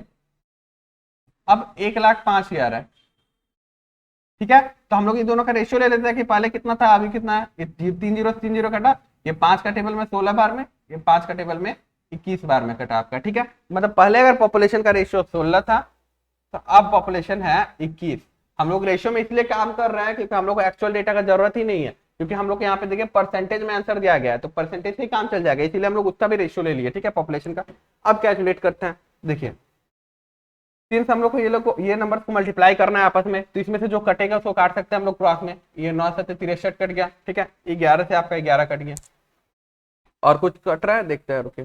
अब 1,05,000 है। ठीक है, तो हम लोग इन दोनों का रेशियो ले लेते हैं कि पहले कितना था अभी कितना है, ये 3 0 कटा, ये 5 का टेबल में 16 बार में, ये 5 का टेबल में 21 बार में कटा आपका। ठीक है, मतलब पहले अगर पॉपुलेशन का रेशियो 16 था तो अब पॉपुलेशन है 21, हम लोग रेशियो में इसलिए काम कर रहे हैं क्योंकि हम लोग को एक्चुअल डेटा का जरूरत ही नहीं है, क्योंकि हम लोग यहाँ पे देखिए परसेंटेज में आंसर दिया गया है, तो परसेंटेज से ही काम चल जाएगा, इसीलिए हम लोग उसका भी रेशियो ले लिए, ठीक है, पॉपुलेशन का। अब कैलकुलेट करते हैं, देखिए सिंस हम लोग को ये नंबर को मल्टीप्लाई करना है आपस में, तो इसमें से जो कटेगा उसको काट सकते हैं हम लोग क्रॉस में। ये 9 से 63 कट गया, ठीक है, 11 से आपका 11 कट गया, और कुछ कट रहा है देखते हैं, रुके।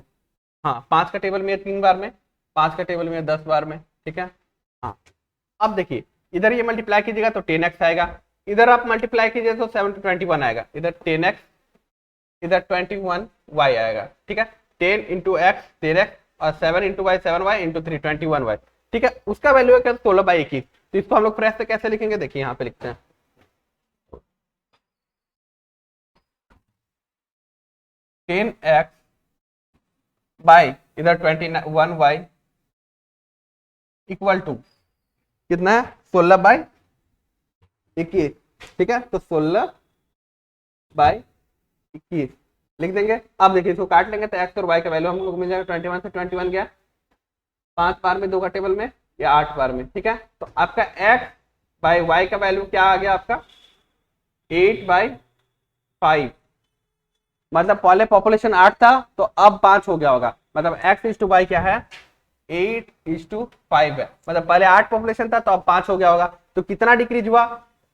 हाँ 5 का टेबल में है 3 बार में, 5 का टेबल में है 10 बार में, ठीक है। हाँ अब देखिए इधर ये मल्टीप्लाई कीजिएगा तो 10x आएगा, इधर आप मल्टीप्लाई कीजिए तो 7 to 21 आएगा, इधर 10x इधर 21y आएगा, ठीक है। 10 इंटू एक्स 10x और 7 into Y 7y into 3 21y, ठीक है। उसका वैल्यू है क्या 16/21, तो इसको हम लोग फ्रेश से कैसे लिखेंगे, देखिए यहाँ पे लिखते हैं 10x बाई इधर 21y इक्वल टू कितना है 16/21, ठीक है। तो 16/21 लिख देंगे। अब देखिए इसको काट लेंगे तो x और y का वैल्यू हम लोग मिल जाएगा 21 से 21 गया, 5 बार में 2 का टेबल में या 8 बार में, ठीक है। तो आपका x बाई y का वैल्यू क्या आ गया आपका 8/5, मतलब पहले पॉपुलेशन 8 था तो अब 5 हो गया होगा, मतलब x इज टू वाई क्या है 8:5 है, मतलब पहले 8 पॉपुलेशन था तो अब 5 हो गया होगा। तो कितना डिक्रीज हुआ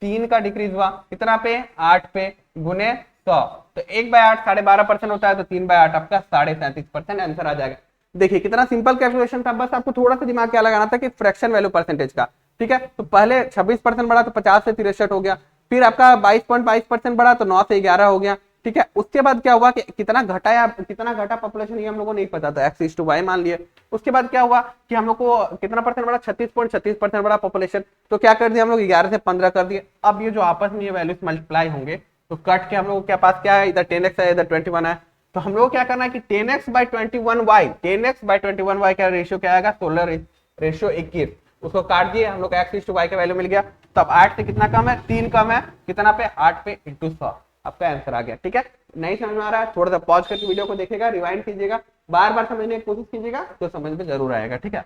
3 का डिक्रीज हुआ, कितना पे 8 पे गुने 100, तो 1/8 12.5% होता है, तो 3/8 आपका 37.5% आंसर आ जाएगा। देखिए कितना सिंपल कैलकुलेशन था, बस आपको थोड़ा सा दिमाग क्या लगाना था कि फ्रैक्शन वैल्यू परसेंटेज का, ठीक है। तो पहले 26% बढ़ा तो 50 से 63 हो गया, फिर आपका 22.22% बढ़ा तो 9 से 11 हो गया, ठीक है। उसके बाद क्या हुआ कि कितना घटा या कितना घटा पॉपुलेशन ये हम लोगों को नहीं पता था, x इज टू वाई मान लिए। उसके बाद क्या हुआ कि हम लोग को कितना परसेंट बढ़ा 36.36% बढ़ा पॉपुलेशन, तो क्या कर दिया हम लोग 11 से 15 कर दिए। अब ये जो आपस में ये वैल्यूज मल्टीप्लाई होंगे तो कट के हम लोग के पास क्या है, इधर 10x है इधर 21 है, तो हम लोग क्या करना है कि 10x/21y 10x/21y का रेशियो क्या आएगा 16 रेशियो 21, उसको काट दिए हम लोग x इज टू वाई का वैल्यू मिल गया। तब 8 से कितना कम है 3 कम है, कितना पे 8 पे इंटू 100, आपका आंसर आ गया, ठीक है। नहीं समझ में आ रहा है थोड़ा सा पॉज करके वीडियो को देखिएगा, रिवाइंड कीजिएगा, बार बार समझने की कोशिश कीजिएगा तो समझ में जरूर आएगा, ठीक है।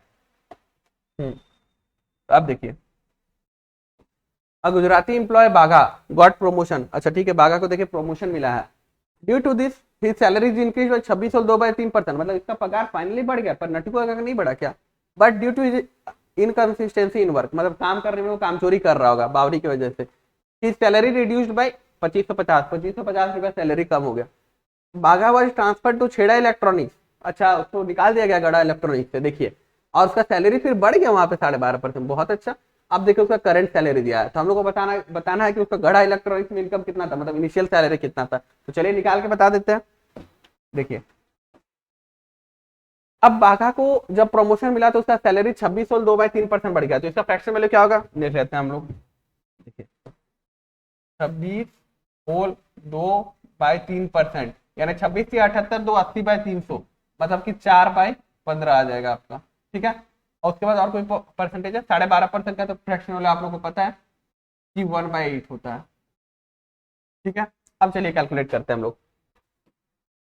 अब देखिए Gujarati employ Bagha got promotion, अच्छा ठीक है, बाघा को देखिए प्रमोशन मिला है। Due to this his salary is increase by 26 और 2/3%, मतलब इसका पगार फाइनली बढ़ गया, पर नटू का नहीं बढ़ा क्या, but due to inconsistency in work, मतलब काम करने में वो काम चोरी कर रहा होगा बावरी की वजह से, हिज सैलरी रिड्यूस्ड बाय 2550 रुपया सैलरी कम हो गया। बाघा वाज ट्रांसफर टू छेड़ा इलेक्ट्रॉनिक्स, अच्छा उसको निकाल दिया गया गड़ा इलेक्ट्रॉनिक्स से, देखिए, और उसका सैलरी फिर बढ़ गया वहां पे 12.5%, बहुत अच्छा। अब देखिए उसका करंट सैलरी दिया है, तो हम लोग को बताना है कि उसका गड़ा इलेक्ट्रॉनिक्स में इनकम कितना था, मतलब इनिशियल सैलरी कितना था, तो चलिए निकाल के बता देते हैं। देखिए अब बाघा को जब प्रमोशन मिला तो उसका सैलरी 26 और 2/3% बढ़ गया, तो इसका फ्रैक्शन वैल्यू क्या होगा देख लेते हैं हम लोग। देखिए 26 होल 2/3%, यानी 26 से 78 2 80/300, मतलब कि 4/15 आ जाएगा आपका, ठीक है। और उसके बाद और कोई परसेंटेज है 12.5% का, तो फ्रैक्शन वाला आप लोगों को पता है कि 1/8 होता है, ठीक है। अब चलिए कैलकुलेट करते हैं हम लोग।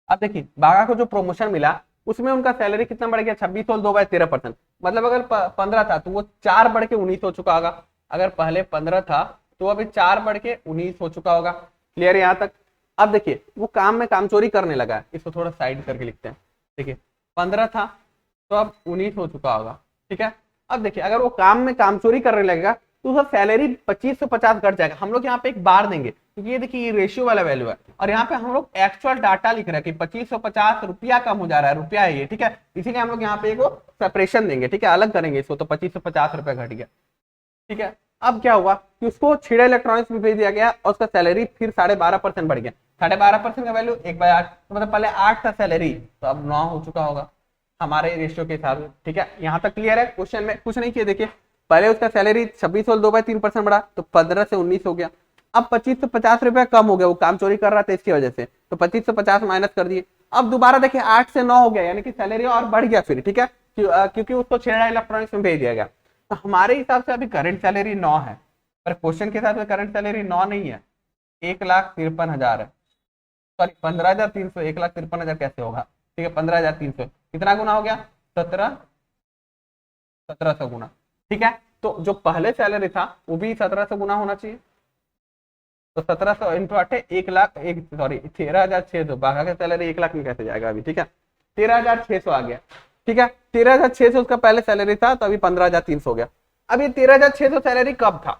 अब देखिए बाघा को जो प्रमोशन मिला उसमें उनका सैलरी कितना बढ़ गया 26 और 2/13%, मतलब अगर 15 था तो वो 4 बढ़ के 19 हो चुका होगा, अगर पहले 15 था तो अभी 4 बढ़ के 19 हो चुका होगा, क्लियर है यहाँ तक। अब देखिए वो काम में कामचोरी करने लगा है, इसको थोड़ा साइड करके लिखते हैं, देखिए 15 था तो अब 19 हो चुका होगा, ठीक है। अब देखिए अगर वो काम में कामचोरी करने लगेगा तो उसका सैलरी 25 से 50 घट जाएगा। हम लोग यहाँ पे एक बार देंगे क्योंकि ये देखिए ये रेशियो वाला वैल्यू है, और यहाँ पे हम लोग एक्चुअल डाटा लिख रहे हैं कि 2550 रुपया कम हो जा रहा है, रुपया है ये, ठीक है, इसीलिए हम लोग यहाँ पे एक सेपरेशन देंगे, ठीक है, अलग करेंगे इसको, तो 2550 रुपया घट गया, ठीक है। अब क्या हुआ कि उसको छेड़ा इलेक्ट्रॉनिक्स में भेज दिया गया और उसका सैलरी फिर 12.5% बढ़ गया, 12.5% का वैल्यू 1/8, तो मतलब पहले 8 था सैलरी तो अब 9 हो चुका होगा हमारे रेशियो के हिसाब से, ठीक है। यहाँ तक क्लियर है, क्वेश्चन में कुछ नहीं किया, देखिए पहले उसका सैलरी 26 और 2/3% बढ़ा तो 15 से 19 हो गया, अब 25 से 50 रुपया कम हो गया, वो काम चोरी कर रहा था इसकी वजह से, तो 25 से 50 माइनस कर दिए। अब दोबारा देखिए 8 से 9 हो गया, यानी कि सैलरी और बढ़ गया फिर, ठीक है, क्योंकि उसको छेड़ा इलेक्ट्रॉनिक्स में भेज दिया गया। तो हमारे हिसाब से अभी करंट सैलरी 9 है, पर क्वेश्चन के हिसाब से करंट सैलरी 9 नहीं है, 1,53,000 है, सॉरी 15,300, 1,53,000 कैसे होगा, ठीक है, 15,300 कितना गुना हो गया 1700 गुना, ठीक है। तो जो पहले सैलरी था वो भी 17 से गुना होना चाहिए। तो 1700 इंटू 8 1 लाख, एक सॉरी 13,600, बाघा का सैलरी 1 लाख में कैसे जाएगा अभी, ठीक है 13,600 आ गया, ठीक है 13,600 उसका पहले सैलरी था, तो अभी 15,300 हो गया। अब ये 13,600 सैलरी कब था,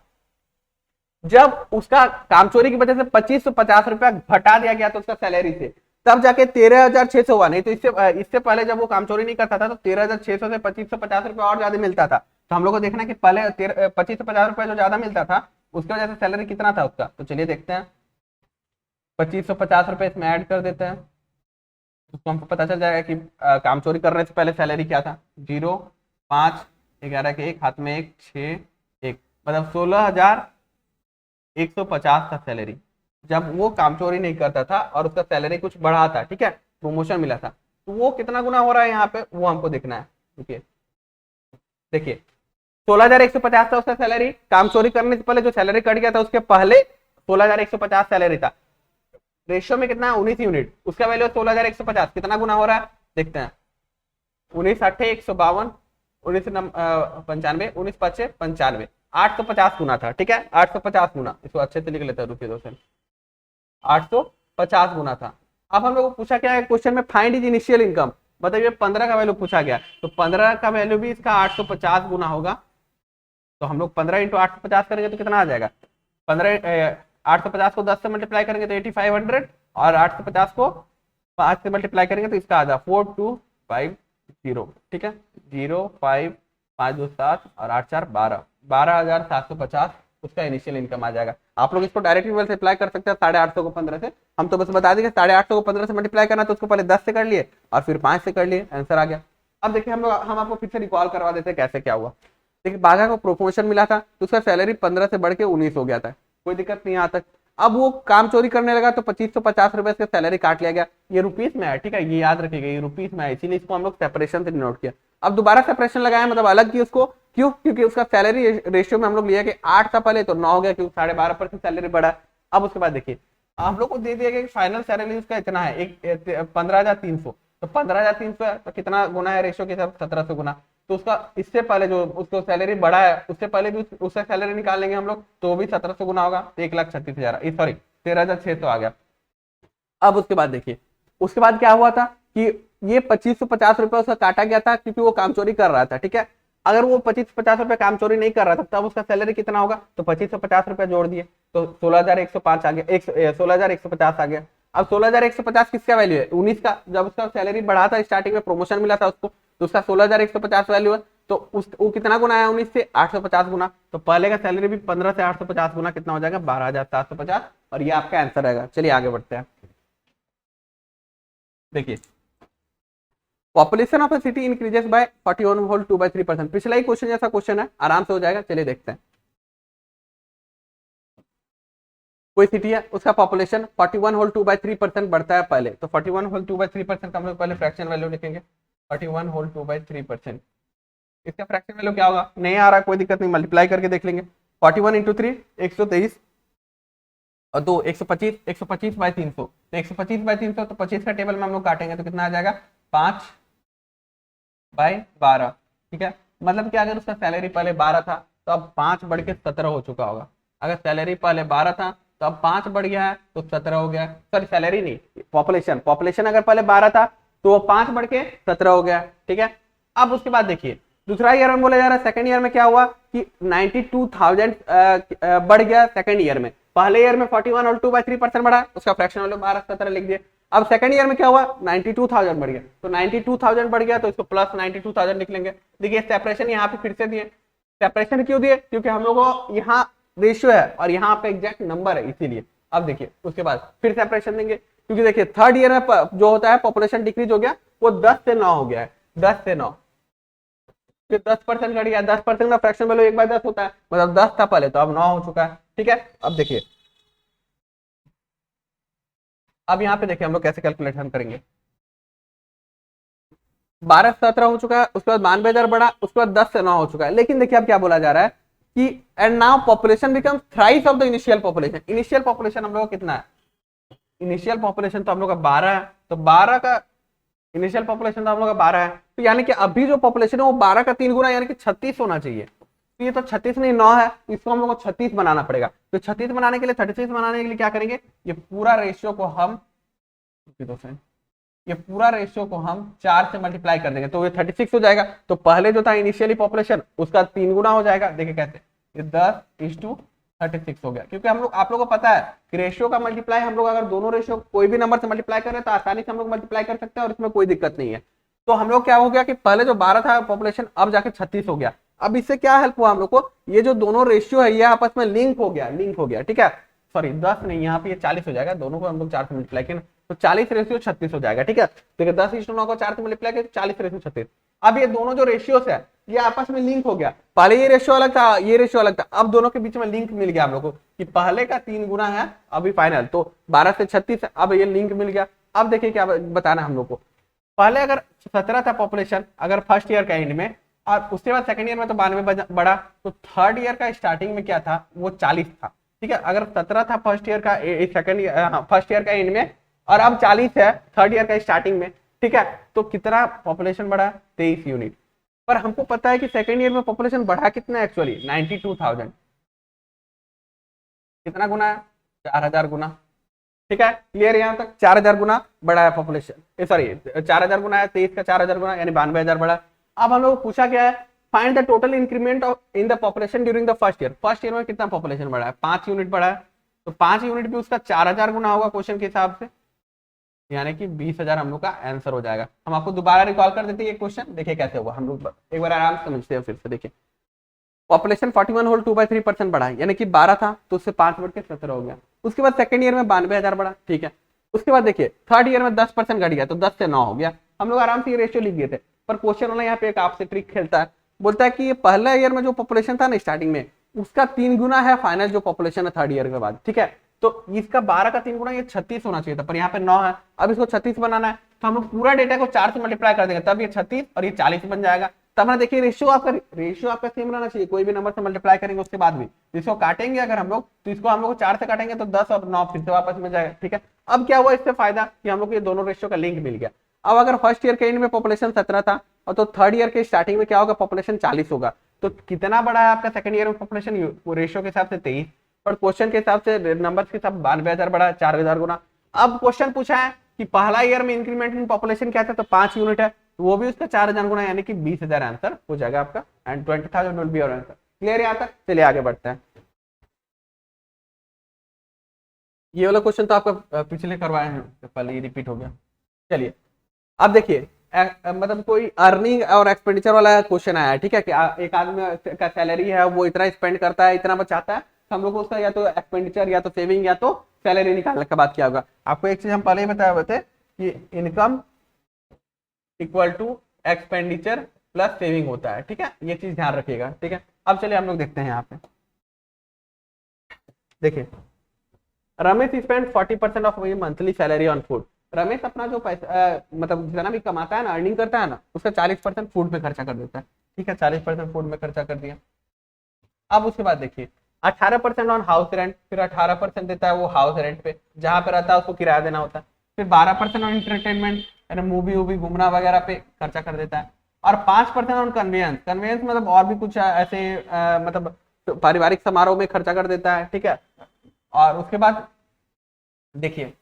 जब उसका काम चोरी की वजह से 2550 रुपया घटा दिया गया था उसका सैलरी से, तब जाके 13,600 हुआ। नहीं तो इससे पहले जब वो काम चोरी नहीं करता था तो 13,600 से 2550 रुपया और ज्यादा मिलता था। तो हम लोग को देखना है कि पहले 2550 रुपया जो ज्यादा मिलता था उसकी वजह से सैलरी कितना था उसका। तो चलिए देखते हैं, 2550 रुपये इसमें ऐड कर देते हैं, उसको हमको पता चल जाएगा कि काम चोरी करने से पहले सैलरी क्या था। 0 5 11 के 1 हाथ में 1 6 1, मतलब 16,150 था सैलरी जब वो काम चोरी नहीं करता था और उसका सैलरी कुछ बढ़ा था, ठीक है प्रमोशन मिला था। तो वो कितना गुना हो रहा है यहाँ पे वो हमको देखना है। देखिए 16,150 था उसका सैलरी, काम चोरी करने से पहले जो सैलरी कट गया था उसके पहले 16,150 सैलरी था। रेशियो में कितना है 19 यूनिट, उसका वैल्यू 16,150, कितना गुना हो रहा है देखते हैं। 19 8 152, 19 95, 19 5 95, 850 गुना था, ठीक है 850 गुना, इसको अच्छे से लिख लेते हैं रुपये 2 850 गुना था। अब हम लोग को पूछा क्या है क्वेश्चन में, फाइंड इज इनिशियल इनकम, मतलब ये 15 का वैल्यू पूछा गया, तो 15 का वैल्यू भी इसका 850 गुना होगा। तो हम लोग 15 इंटू 850 करेंगे तो कितना आ जाएगा, 850 को 10 से मल्टीप्लाई करेंगे तो 8500, और 850 को 5 से मल्टीप्लाई करेंगे तो इसका आ जाएगा 4250, ठीक है 0 5 5 2 7 और 8 4 12, 12,750 उसका इनिशियल इनकम आ जाएगा। आप लोग इसको डायरेक्टली मल्टीप्लाई कर सकते हैं 850 को 15 से, हम तो बस बता देंगे 850 को 15 से मल्टीप्लाई करना, तो उसको पहले 10 से कर लिए और फिर 5 से कर लिए, आंसर आ गया। अब देखिए हम आपको फिर से रिकॉल करवा देते हैं कैसे क्या हुआ। देखिए बाघा को प्रमोशन मिला था तो उसका सैलरी 15 से बढ़ के 19 हो गया था, कोई दिक्कत नहीं यहाँ तक। अब वो काम चोरी करने लगा तो 2550 रुपए से सैलरी काट लिया गया, ये रुपीस में है, ठीक है ये याद रखिएगा ये रुपीस में है, इसीलिए इसको हम लोग सेपरेशन से नोट किया। अब दोबारा सेपरेशन लगाया मतलब अलग की उसको, क्यों, क्योंकि उसका सैलरी रेशियो में हम लोग लिया कि 8 था पहले तो 9 हो गया, क्योंकि 12.5% सैलरी बढ़ा। अब उसके बाद देखिए हम लोग को दे दिया गया कि फाइनल सैलरी उसका इतना है 15,300, तो 15,300 है तो कितना गुना है रेशियो के हिसाब 1700 गुना, तो उसका इससे पहले जो उसको सैलरी बढ़ा है उससे पहले भी उसका सैलरी निकाल लेंगे हम लोग, तो वो भी 1700 गुना होगा, तो 1,36,000 सॉरी 13,600 आ गया। अब उसके बाद देखिए उसके बाद क्या हुआ था कि ये 2550 रुपए उसका काटा गया था क्योंकि वो काम चोरी कर रहा था, ठीक है अगर वो 2550 रुपए काम चोरी नहीं कर रहा था तब उसका सैलरी कितना होगा, तो 2550 रुपए जोड़ दिए तो 16,105 आ गया, 16,150 आ गया। अब 16,150 किसका वैल्यू है 19 का, जब उसका सैलरी बढ़ा था स्टार्टिंग में प्रमोशन मिला था उसको तो उसका 16,150 वैल्यू है, तो वो कितना गुना है 19 से 850 गुना, तो पहले का सैलरी भी 15 से 850 गुना कितना हो जाएगा 12,750, और ये आपका आंसर रहेगा। चलिए आगे बढ़ते हैं। देखिए population of a city increases by 41 whole 2/3%, पिछला ही क्वेश्चन जैसा क्वेश्चन है, आराम से हो जाएगा। चलिए देखते हैं, कोई सिटी है उसका पॉपुलेशन 41 होल 2/3% बढ़ता है पहले, तो 41 होल 2/3% का हम लोग पहले फ्रैक्शन वैल्यू लिखेंगे, 41 होल 2/3%, इसका फ्रैक्शन वैल्यू क्या होगा, नहीं आ रहा कोई दिक्कत नहीं, मल्टीप्लाई करके देख लेंगे। 41 इंटू 3 123 और 2 125, 125/300, तो 125/300 तो 25 का टेबल में हम लोग काटेंगे तो कितना आ जाएगा 5/12, ठीक है मतलब कि अगर उसका सैलरी पहले 12 था तो अब 5 बढ़ के 17 हो चुका होगा, अगर सैलरी पहले 12 था तो अब 5 बढ़ गया है तो 17 हो गया, सॉरी सैलरी नहीं पॉपुलेशन अगर पहले 12 था तो वो 5 बढ़ के 17 हो गया, ठीक है। अब उसके बाद देखिए दूसरा ईयर में बोला जा रहा है, सेकंड ईयर में क्या हुआ कि 92,000 बढ़ गया सेकंड ईयर में, पहले ईयर में 41 और 2/3% बढ़ा, उसका फ्रैक्शन वैल्यू 12/17 लिख दिए। अब सेकंड ईयर में क्या हुआ 92,000 बढ़ गया, तो 92,000 बढ़ गया तो इसको प्लस 92,000 लिख लेंगे। देखिए सेपरेशन यहाँ पे फिर से दिए, सेपरेशन क्यों दिए, क्योंकि हम लोग को यहाँ रेशियो है और यहाँ पे एग्जैक्ट नंबर है इसीलिए। अब देखिए उसके बाद फिर सेपरेशन देंगे, क्योंकि देखिए थर्ड ईयर में जो होता है पॉपुलेशन डिक्रीज हो गया, वो 10 से 9 हो गया है, 10 से 9 फिर 10% घट गया, 10% का फ्रैक्शन वैल्यू 1/10 होता है, मतलब 10 था पहले तो अब 9 हो चुका है, ठीक है। अब देखिए अब यहाँ पे देखिए हम लोग कैसे कैलकुलेशन करेंगे, 12 से 17 हो चुका है, उसके बाद 92,000 बढ़ा, उसके बाद 10 से 9 हो चुका है, लेकिन देखिए अब क्या बोला जा रहा है कि and now population become thrice of the initial population. Initial population हम लोग का कितना है, इनिशियल पॉपुलेशन तो हम लोग का 12 है, तो 12 का इनिशियल पॉपुलेशन तो हम लोग का 12 है, तो यानी कि अभी जो पॉपुलेशन है वो 12 का 3 गुना यानी कि 36 होना चाहिए। ये तो 36 नहीं 9 है, इसको हम लोग को 36 बनाना पड़ेगा। तो 36 बनाने के लिए 36 बनाने के लिए क्या करेंगे, ये पूरा रेशियो को हम 4 से मल्टीप्लाई कर देंगे तो ये 36 हो जाएगा। तो पहले जो था इनिशियली पॉपुलेशन उसका 3 गुना हो जाएगा। देखिए कैसे, ये 10:36 हो गया, क्योंकि हम लोग आप लोगों को पता है कि रेशियो का मल्टीप्लाई हम लोग अगर दोनों रेशियो कोई भी नंबर से मल्टीप्लाई करें तो आसानी से हम लोग मल्टीप्लाई कर सकते हैं और इसमें कोई दिक्कत नहीं है। तो हम लोग क्या हो गया कि पहले जो 12 था पॉपुलेशन अब जाके 36 हो गया। अब इससे क्या हेल्प हुआ हम लोग को, ये जो दोनों रेशियो है ये आपस में लिंक हो गया, ठीक है। सॉरी 10 नहीं, यहाँ पे ये 40 हो जाएगा, दोनों को हम लोग 4 से मल्टीप्लाई करें तो 40:36 हो जाएगा, ठीक है। देखिए 10:9 को 4 से मल्टीप्लाई करें 40:36। अब ये दोनों जो रेशियोस है ये आपस में लिंक हो गया। पहले ये रेशियो अलग था, ये रेशियो अलग था, अब दोनों के बीच में लिंक मिल गया हम लोग को कि पहले का 3 गुना है अभी फाइनल, तो 12 से 36 है, अब ये लिंक मिल गया। अब देखिए क्या बताना हम लोग को, पहले अगर 17 था पॉपुलेशन अगर फर्स्ट ईयर का एंड में, और उसके बाद सेकंड ईयर में तो 92 बढ़ा, तो थर्ड ईयर का स्टार्टिंग में क्या था, वो 40 था, ठीक है। अगर 17 था फर्स्ट ईयर का फर्स्ट ईयर का एंड में और अब 40 है थर्ड ईयर का स्टार्टिंग में, ठीक है। तो कितना पॉपुलेशन बढ़ा, 23 यूनिट। पर हमको पता है कि सेकंड ईयर में पॉपुलेशन बढ़ा कितना एक्चुअली 92,000, कितना गुना है, 4000 गुना, ठीक है। क्लियर यहाँ तक, 4000 गुना बढ़ा है पॉपुलेशन, सॉरी 4000 गुना है, 23 का 4000 गुना यानी 92,000 बढ़ा। अब हम लोग पूछा क्या है, find the total increment in the population during the first year. First year में कितना पॉपुलेशन बढ़ा है, 5 यूनिट बढ़ा है, तो 5 यूनिट भी उसका 4000 गुना होगा क्वेश्चन के हिसाब से, यानी कि 20,000 हम लोग का आंसर हो जाएगा। हम आपको दोबारा रिकॉल कर देते हैं ये क्वेश्चन, देखिए कैसे होगा, हम लोग एक बार आराम से समझते हैं फिर से। देखिए पॉपुलेशन 41 होल 2/3% बढ़ा है, यानी कि 12 था तो उससे 5 बढ़ के 17 हो गया। उसके बाद सेकंड ईयर में 92,000 बढ़ा, ठीक है। उसके बाद देखिए थर्ड ईयर में 10% घट गया तो 10 से 9 हो गया। हम लोग आराम से ये रेशियो लिख दिए थे, पर क्वेश्चन वाला यहाँ पे एक आपसे ट्रिक खेलता है, बोलता है कि ये पहला ईयर में जो पॉपुलेशन था ना स्टार्टिंग में उसका 3 गुना है फाइनल जो पॉपुलेशन है थर्ड ईयर के बाद, ठीक है। तो इसका 12 का 3 गुना ये 36 होना चाहिए था, पर यहाँ पे 9 है। अब इसको 36 बनाना है तो हम लोग पूरा डेटा को 4 से मल्टीप्लाई कर देंगे, तब ये 36 और ये 40 बन जाएगा। तब ना देखिए रेशियो आपका सेम रहना चाहिए, कोई भी नंबर से मल्टीप्लाई करेंगे उसके बाद भी इसको काटेंगे अगर हम लोग, तो इसको हम लोग 4 से काटेंगे तो 10 और 9 फिर से वापस मिल जाएगा, ठीक है। अब क्या हुआ इससे फायदा कि हम लोग ये दोनों रेशियो का लिंक मिल गया। अब अगर फर्स्ट ईयर के एंड में पॉपुलेशन 17 था और तो थर्ड ईयर के स्टार्टिंग में क्या होगा, पॉपुलेशन 40 होगा, तो कितना बड़ा है आपका सेकंड ईयर में पॉपुलेशन, रेशियो के हिसाब से 23, पर क्वेश्चन के हिसाब से नंबर के हिसाब 92,000 बढ़ा है, 4,000 गुना। अब क्वेश्चन पूछा है कि पहला ईयर में इंक्रीमेंट इन पॉपुलेशन क्या था, तो 5 यूनिट है, तो वो भी उसका 4,000 गुना यानी कि 20,000 आंसर हो जाएगा आपका, and 20,000 will be your answer. Clear यहाँ तक, चलिए आगे बढ़ते हैं। ये वाला क्वेश्चन तो आपका पिछले करवाए हैं, पहले ये रिपीट हो गया। चलिए अब देखिए मतलब कोई अर्निंग और एक्सपेंडिचर वाला क्वेश्चन आया है, ठीक है, कि एक आदमी का सैलरी है वो इतना स्पेंड करता है इतना बचाता है, तो हम लोग को उसका या तो एक्सपेंडिचर या तो सेविंग या तो सैलरी निकालने के बाद क्या होगा। आपको एक चीज हम पहले ही बताए हुए थे कि income equal to expenditure plus saving होता है, ठीक है, ये चीज ध्यान रखिएगा, ठीक है। अब चलिए हम लोग देखते हैं यहाँ पे, देखिए Ramesh spend 40% of monthly salary on food. Ramesh अपना जो पैसा मतलब जितना भी कमाता है ना, अर्निंग करता है ना, उसका 40% फूड में खर्चा कर देता है, ठीक है, 40% फूड में खर्चा कर दिया। अब उसके बाद देखिए 18% ऑन हाउस रेंट, फिर 18% देता है वो हाउस रेंट पे जहां पे रहता है उसको किराया देना होता है, फिर 12% ऑन एंटरटेनमेंट यानी मूवी वूवी घूमना वगैरह पे खर्चा कर देता है, और 5% ऑन कन्वेंस, कन्वेंस मतलब और भी कुछ ऐसे मतलब पारिवारिक समारोह में खर्चा कर देता है, ठीक है। और उसके बाद देखिए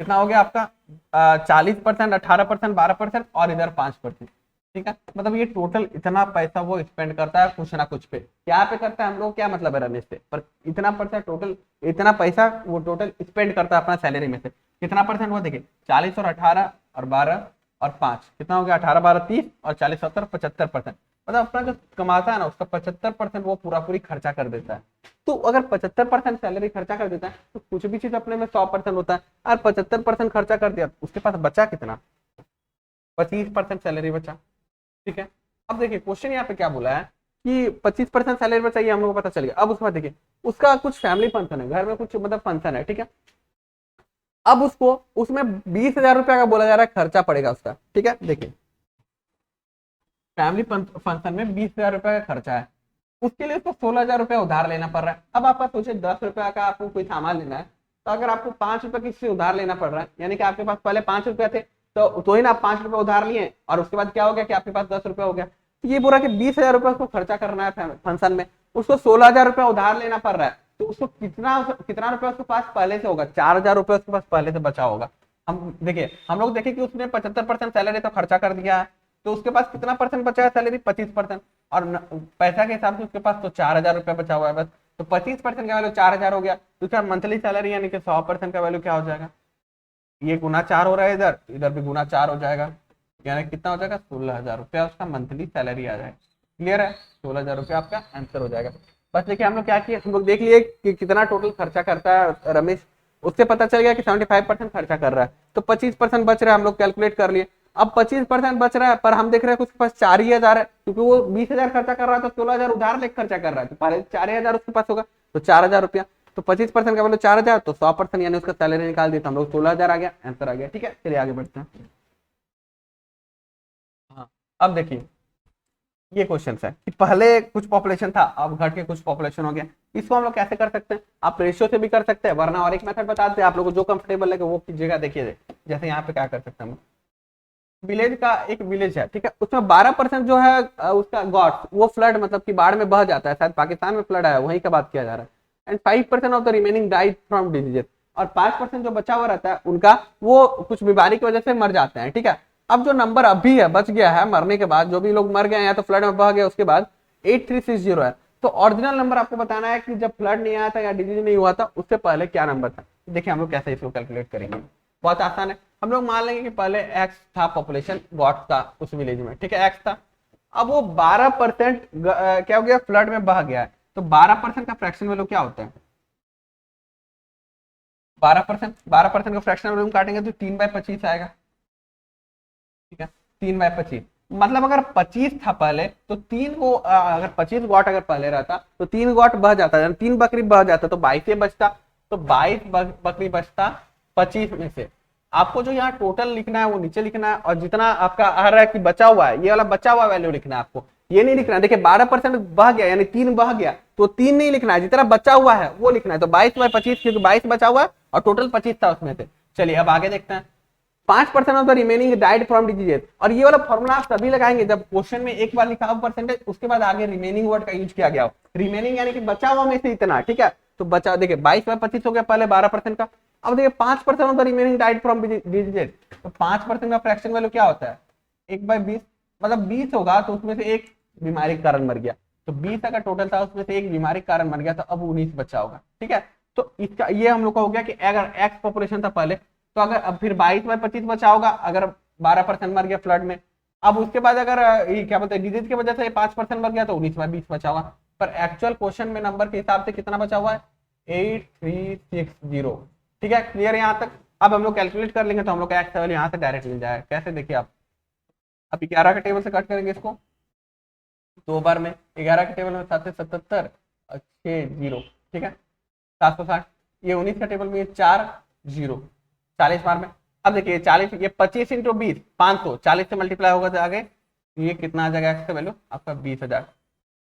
कितना हो गया आपका 40%, 18%, 12% और इधर 5%, ठीक है। मतलब ये टोटल इतना पैसा वो स्पेंड करता है कुछ ना कुछ पे, क्या पे करता है हम लोग क्या मतलब है रमेश से, पर इतना पैसा टोटल, इतना पैसा वो टोटल स्पेंड करता है अपना सैलरी में से। कितना परसेंट हुआ देखिए, 40 और 18 और 12 और 5 कितना हो गया, 18 12 30 और 40 70 75%। मतलब अपना जो कमाता है ना उसका 75% वो पूरा पूरी खर्चा कर देता है। तो अगर 75% सैलरी खर्चा कर देता है तो कुछ भी चीज अपने में 100% होता है, और 75% खर्चा कर दिया उसके पास बचा कितना, 25% सैलरी बचा, ठीक है। अब देखिए क्वेश्चन यहाँ पे क्या बोला है कि 25% सैलरी बचा, ये हम लोग को पता चल गया। अब उसके बाद देखिए उसका कुछ फैमिली फंक्शन है, घर में कुछ मतलब फंक्शन है, ठीक है। अब उसको उसमें 20,000 रुपया का बोला जा रहा है खर्चा पड़ेगा उसका, ठीक है। देखिए फैमिली फंक्शन में 20,000 रुपया का खर्चा है, उसके लिए उसको 16,000 रुपया उधार लेना पड़ रहा है। अब आपका सोचे 10 रुपया का आपको कोई सामान लेना है, तो अगर आपको 5 रुपया किसी से उधार लेना पड़ रहा है, यानी कि आपके पास पहले 5 रुपया थे तो ही ना आप 5 रुपया उधार लिए, और उसके बाद क्या हो गया कि आपके पास 10 रुपया हो गया, ये बोला कि 20,000 रुपये उसको खर्चा करना है फंक्शन में, उसको 16,000 रुपया उधार लेना पड़ रहा है, तो उसको कितना कितना रुपया उसके पास पहले से होगा, 4,000 रुपये उसके पास पहले से बचा होगा। हम देखिए, हम लोग देखें कि उसने 75% सैलरी तो खर्चा कर दिया है, तो उसके पास कितना परसेंट बचा है सैलरी, 25%, और पैसा के हिसाब से उसके पास तो 4,000 रुपया बचा हुआ है बस। तो 25% का वैल्यू 4,000 हो गया, तो उसका मंथली सैलरी यानी कि 100% का वैल्यू क्या हो जाएगा, ये गुना 4 हो रहा है, इधर इधर भी गुना 4 हो जाएगा, यानी कितना हो जाएगा, 16,000 रुपया उसका मंथली सैलरी आ जाएगा। क्लियर है, 16,000 रुपया आपका आंसर हो जाएगा। बस देखिए हम लोग क्या किए, हम लोग देख लिए कि कितना टोटल खर्चा करता है रमेश, उससे पता चल गया कि 75% खर्चा कर रहा है, तो 25% बच रहा है, हम लोग कैलकुलेट कर लिए। अब 25% बच रहा है, पर हम देख रहे हैं कि उसके पास 4,000 है, क्योंकि वो 20,000 खर्चा कर रहा है, तो 16,000 उधार लेकर खर्चा कर रहा है, तो पहले 4,000 उसके पास होगा, तो 4,000 रुपया, तो 25% का बोलो 4,000, तो 100% यानी उसका सैलरी निकाल दिया, तो हम लोग 16,000 आ गया, आंसर आ गया। ठीक है, चलिए आगे बढ़ते हैं। हाँ, अब देखिए ये क्वेश्चन है कि पहले कुछ पॉपुलेशन था, अब घट के कुछ पॉपुलेशन हो गया, इसको हम लोग कैसे कर सकते हैं, आप रेशियो से भी कर सकते हैं, वरना और एक मेथड बता देते हैं, आप लोगों को जो कंफर्टेबल लगे वो कीजिएगा। देखिए जैसे यहाँ पे क्या कर सकते हैं हम, विलेज का एक विलेज है, ठीक है, उसमें 12% जो है उसका गॉड वो फ्लड मतलब कि बाढ़ में बह जाता है, शायद पाकिस्तान में फ्लड आया वहीं का बात किया जा रहा है, and 5% of the remaining died from diseases, और 5% जो बचा हुआ रहता है उनका वो कुछ बीमारी की वजह से मर जाते हैं। ठीक है, अब जो नंबर अभी है बच गया है मरने के बाद, जो भी लोग मर गए हैं या तो फ्लड में बह गए उसके बाद 8360 है, तो ओरिजिनल नंबर आपको बताना है कि जब फ्लड नहीं आया था या डिजीज नहीं हुआ था उससे पहले क्या नंबर था। देखिए हम लोग कैसे इसको कैलकुलेट करेंगे, बहुत आसान है। हम लोग मान लेंगे कि पहले एक्स था पॉपुलेशन गॉट का उस विलेज में, ठीक है, एक्स था, अब वो 12% क्या हो गया, फ्लड में बह गया है, तो 12% का फ्रैक्शन वैल्यू क्या होता है, 12% का फ्रैक्शन वैल्यू काटेंगे तो 3/25 आएगा। ठीक है, 3/25, मतलब अगर 25 था पहले तो तीन को अगर 25 गॉट अगर पहले रहता तो 3 गॉट बह जाता, 3 बकरी बह जाता तो 22 बचता, तो 22 बकरी बचता 25 में से। आपको जो यहाँ टोटल लिखना है वो नीचे लिखना है, और जितना आपका आ रहा है कि बचा हुआ है ये वाला बचा हुआ वैल्यू लिखना है आपको, ये नहीं लिखना है। देखिए 12% बह गया यानी 3 बह गया, तो 3 नहीं लिखना है, जितना बचा हुआ है वो लिखना है, तो 22/25 क्योंकि 22 बचा हुआ है और टोटल 25 था उसमें से। चलिए अब आगे देखते हैं, 5% of the remaining died from diseases, और ये वाला फॉर्मूला आप तभी लगाएंगे जब क्वेश्चन में एक बार लिखा हो परसेंटेज उसके बाद आगे रिमेनिंग वर्ड का यूज किया गया हो, रिमेनिंग यानी कि बचा हुआ में से इतना। ठीक है, तो बचा देखिए 22/25 हो गया पहले 12% का, अब देखिए 5% of the remaining died from diseases, तो 5% का फ्रैक्शन वैल्यू क्या होता है, 1/20, मतलब 20 होगा तो उसमें से एक बीमारी के कारण मर गया, तो 20 अगर टोटल था उसमें से एक बीमारी के कारण मर गया, तो अब 19 बचा होगा। ठीक है, तो इसका ये हम लोग का हो गया कि अगर एक्स पॉपुलेशन था पहले, तो अगर अब फिर 22/25 बचा होगा अगर 12% मर गया फ्लड में, अब उसके बाद अगर ये क्या बोलते हैं डिजीज की वजह से 5% मर गया तो 19/20 बचा होगा, पर एक्चुअल क्वेश्चन में नंबर के हिसाब से कितना बचा हुआ है, 8360। ठीक है, क्लियर यहाँ तक। अब हम लोग कैलकुलेट कर लेंगे तो हम लोग का एक्स वैल्यू यहाँ से डायरेक्ट मिल जाएगा। कैसे, देखिए आप अब 11 के टेबल से कट करेंगे इसको 2 बार में, 11 के टेबल में 777 और 6 0, ठीक है 760, ये 19 का टेबल में ये 4 0, 40 बार में। अब देखिए 40, ये 25 इंटू 20 500, 40 से मल्टीप्लाई होगा तो आगे ये कितना आ जाएगा एक्स का वैल्यू आपका 20,000,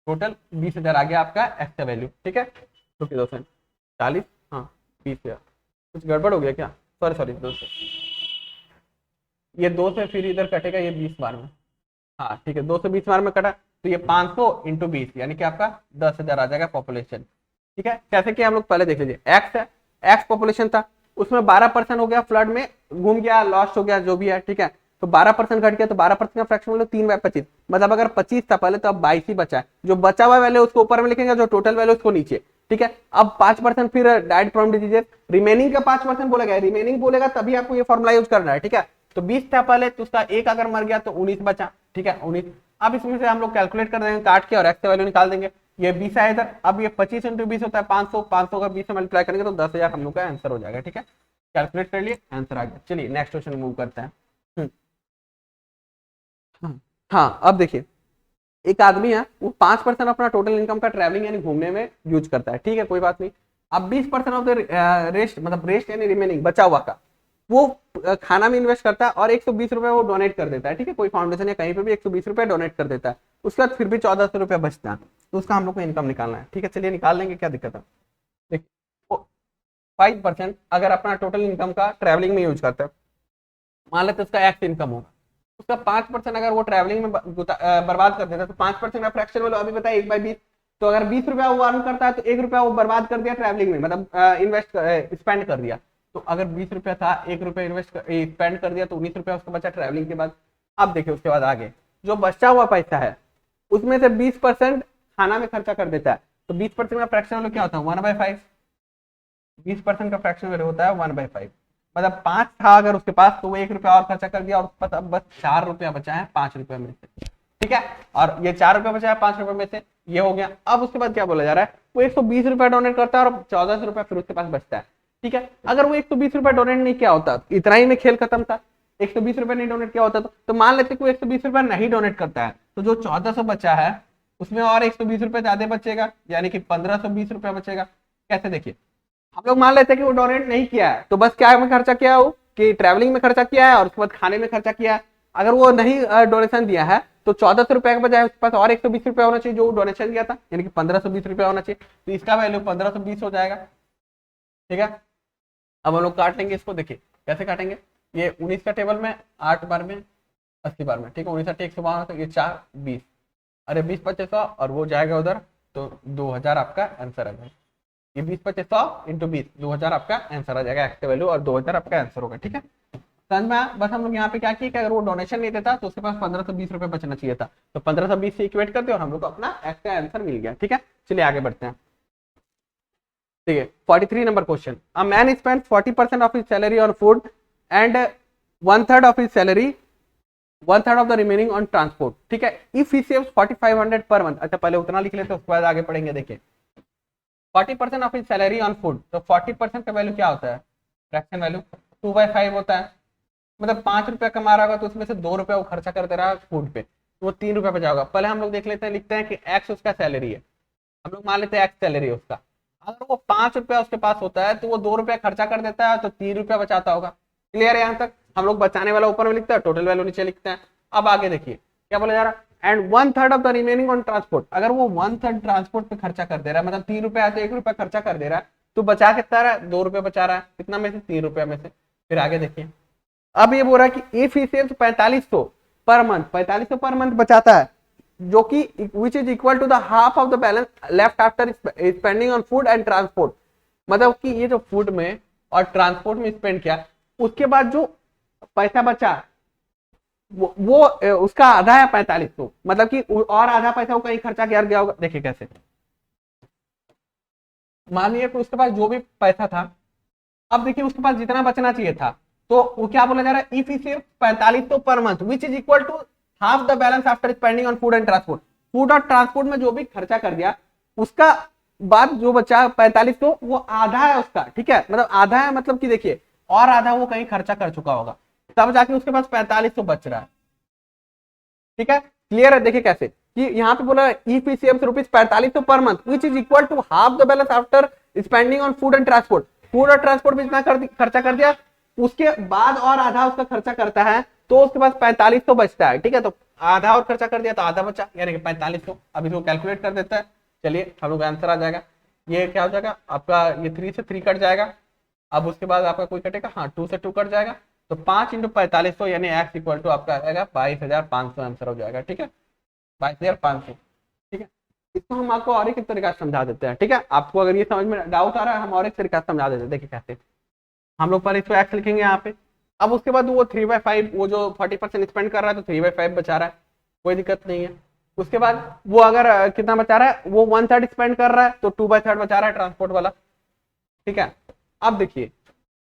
टोटल 20,000 आ गया आपका एक्स का वैल्यू। ठीक है, रुकिए 2 सेकंड, 40 हाँ 20,000, कुछ गड़बड़ हो गया क्या, सॉरी सॉरी 2 से, ये 2 से फिर इधर कटेगा ये 20 बार में, हाँ ठीक है 2 से 20 बार में कटा, तो ये 500 इंटू 20 यानी कि आपका 10,000 आ जाएगा पॉपुलेशन। ठीक है, कैसे किया हम लोग पहले देख लीजिए, एक्स है, एक्स पॉपुलेशन था, उसमें 12% हो गया फ्लड में घूम गया, लॉस्ट हो गया जो भी है। ठीक है, तो 12% घट गया, तो 12% का फ्रैक्शन वैल्यू 3/25, मतलब अगर 25 था पहले तो अब 22 ही बचा है, जो बचा हुआ वैल्यू उसको ऊपर में लिखेंगे, जो टोटल वैल्यू उसको नीचे। ठीक है, अब 5% फिर डाइड फ्रॉम डिजीजेस, रिमेनिंग का 5% बोला गया, रिमेनिंग बोलेगा तभी आपको ये फॉर्मुला यूज करना है। ठीक है, तो 20 था पहले तो उसका एक अगर मर गया तो 19 बचा। ठीक है 19, अब इसमें से हम लोग कैलकुलेट कर देंगे काट के और एक्स का वैल्यू निकाल देंगे, ये 20 है इधर, अब ये 25 इंटू 20 होता है 500, 500 का 20 से मल्टीप्लाई करेंगे तो 10,000 हम लोग का आंसर हो जाएगा। ठीक है, कैलकुलेट कर लिए, आंसर आ गया। चलिए नेक्स्ट क्वेश्चन मूव करते हैं। हाँ, अब देखिए एक आदमी है वो 5% अपना टोटल इनकम का ट्रैवलिंग यानी घूमने में यूज करता है। ठीक है, कोई बात नहीं, अब 20% ऑफ द रेस्ट मतलब रेस्ट यानी रिमेनिंग बचा हुआ का वो खाना में इन्वेस्ट करता है और 120 रुपए वो डोनेट कर देता है। ठीक है, कोई फाउंडेशन या कहीं पे भी 120 रुपए डोनेट कर देता है, उसके बाद फिर भी 1,400 रुपया बचता है, तो उसका हम लोग को इनकम निकालना है। ठीक है, चलिए निकाल लेंगे, क्या दिक्कत है। देखिए 5% अगर अपना टोटल इनकम का ट्रैवलिंग में यूज करता है, मान लेते उसका एक्स इनकम होगा, उसका 5% अगर वो ट्रैवलिंग में बर्बाद कर देता है, तो 5% का फ्रैक्शन वैल्यू अभी बताया 1/20। तो अगर 20 रुपया वो अर्न करता है तो 1 रुपया वो बर्बाद कर दिया ट्रैवलिंग में, मतलब इन्वेस्ट स्पेंड कर दिया। तो अगर 20 रुपया था, 1 रुपया इन्वेस्ट स्पेंड कर दिया, तो 19 रुपया उसका बचा ट्रैवलिंग के बाद। अब देखिए उसके बाद आगे जो बचा हुआ पैसा है उसमें से 20% खाना में खर्चा कर देता है। तो 20% का फ्रैक्शन वैल्यू क्या होता है, 1/5। 20% का फ्रैक्शन वैल्यू होता है 1/5। मतलब 5 था अगर उसके पास, तो वो 1 रुपया और खर्चा कर दिया, और उसके पास अब बस 4 रुपया बचा है 5 रुपये में से। ठीक है, और ये 4 रुपया बचा है 5 रुपये में से, ये हो गया। अब उसके बाद क्या बोला जा रहा है, वो 120 रुपया डोनेट करता है और 1400 रुपया फिर उसके पास बचता है। ठीक है, अगर वो 120 रुपया डोनेट नहीं किया होता, इतना ही में खेल खत्म था। 120 रुपया नहीं डोनेट किया होता तो मान लेते कि वो 120 रुपया नहीं डोनेट करता है, तो जो 1400 बचा है उसमें और 120 रुपया ज्यादा बचेगा, यानी कि 1520 रुपया बचेगा। कैसे, देखिए हम लोग मान लेते हैं कि वो डोनेट नहीं किया है, तो बस क्या में खर्चा किया हो कि ट्रैवलिंग में खर्चा किया है और उसके बाद खाने में खर्चा किया है। अगर वो नहीं डोनेशन दिया है तो 1400 रुपए के बजाय उसके पास और 120 रुपया होना चाहिए जो डोनेशन दिया था, यानी कि 1520 रुपया होना चाहिए। तो इसका वैल्यू 1520 हो जाएगा। ठीक है, अब हम लोग काट लेंगे इसको। देखिए कैसे काटेंगे, ये 19 का टेबल में 8 बार में 80 बार में। ठीक है, 19 152, तो ये 4 20, अरे 20 25 100 और वो जाएगा उधर, तो 2000 आपका आंसर है। ये 20 25 100 इंटू 20, 2000 आपका आंसर आ जाएगा एक्स का वैल्यू, और 2000 आपका आंसर होगा। ठीक है, समझ में आया? बस हम लोग यहाँ पे क्या किए कि अगर वो डोनेशन नहीं देता तो उसके पास 1520 रुपए बचना चाहिए था, तो 1520 से इक्वेट करते और हम लोग को अपना एक्स का आंसर मिल गया। ठीक है, चलिए आगे बढ़ते हैं। ठीक है, 43 number question, a man spend 40% of his salary on food and 1/3 of his salary 1/3 of the remaining on transport. ठीक है, if he saves 4500 per month. अच्छा पहले उतना लिख लेते हैं, उसके बाद आगे पढ़ेंगे। देखिए 40% of his salary on food, तो 40% का वैल्यू क्या होता है, फ्रैक्शन वैल्यू 2/5 होता है। मतलब 5 रुपया कमा रहा होगा तो उसमें से 2 रुपया वो खर्चा कर दे रहा है फूड पे, तो वो 3 रुपया बचा होगा। पहले हम लोग देख लेते हैं, लिखते हैं कि एक्स उसका सैलरी है। हम लोग मान लेते हैं एक्स सैलरी है उसका। अगर वो 5 रुपया उसके पास होता है तो वो 2 रुपया खर्चा कर देता है, तो 3 रुपया बचाता होगा। क्लियर है यहाँ तक? हम लोग बचाने वाला ऊपर में लिखते हैं, टोटल वैल्यू नीचे लिखते हैं। अब आगे देखिए क्या बोला जा रहा है, and 1/3 of the remaining on transport. अगर वो 1/3 ट्रांसपोर्ट पे खर्चा कर दे रहा है, मतलब 3 रुपया है तो 1 रुपया खर्चा कर दे रहा है, तो बचा कितना रहा है, 2 रुपया बचा रहा है। कितना में से, 3 रुपया में से। फिर आगे देखिए, अब ये बोल रहा है कि if he saves 4500 per month, 4500 per month बचाता है, जो कि which is equal to the half of the balance left after spending on food and transport. मतलब कि ये जो फूड में और ट्रांसपोर्ट में स्पेंड किया, उसके बाद जो पैसा बचा वो उसका आधा है 4500, मतलब कि और आधा पैसा वो कहीं खर्चा किया गया होगा। देखिए कैसे, मानिए कि उसके पास जो भी पैसा था, अब देखिए उसके पास जितना बचना चाहिए था, तो वो क्या बोला जा रहा है, if he save 4500 per month which is equal to half the balance after spending on food and transport. Food और ट्रांसपोर्ट में जो भी खर्चा कर दिया, उसका बाद जो बचा 4500 वो आधा है उसका। ठीक है, मतलब आधा है, मतलब कि देखिए और आधा वो कहीं खर्चा कर चुका होगा, तब जाके उसके पास 4500 बच रहा है। ठीक है, क्लियर है? देखिए कैसे कि यहाँ पे बोला EPCM rupees 4500 per month which is equal to half the balance after spending on food and transport. Food और ट्रांसपोर्ट में जितना खर्चा कर दिया, उसके बाद और आधा उसका खर्चा करता है, तो उसके पास 4500 बचता है। ठीक है, तो आधा और खर्चा कर दिया तो आधा बचा, यानी कि 4500। अब इसको कैलकुलेट कर देता है। चलिए हम लोग आंसर आ जाएगा, ये क्या हो जाएगा आपका, ये 3 से 3 कट जाएगा। अब उसके बाद आपका कोई कटेगा, हाँ 2 से 2 कट जाएगा, तो 5 इंटू 4500 यानी एक्स इक्वल टू आपका आएगा 22,500 आंसर हो जाएगा। ठीक है, 22,500। ठीक है, इसको हम आपको और एक तरीका से समझा देते हैं। ठीक है, आपको अगर ये समझ में डाउट आ रहा है, हम और एक तरीका से समझा देते हैं। देखिए कैसे, हम लोग पर इसको एक्स लिखेंगे यहाँ पे। अब उसके बाद वो 3/5, वो जो 40% स्पेंड कर रहा है तो 3/5 बचा रहा है, कोई दिक्कत नहीं है। उसके बाद वो अगर कितना बचा रहा है, वो 1/3 स्पेंड कर रहा है, तो 2/3 बचा रहा है ट्रांसपोर्ट वाला। ठीक है, अब देखिए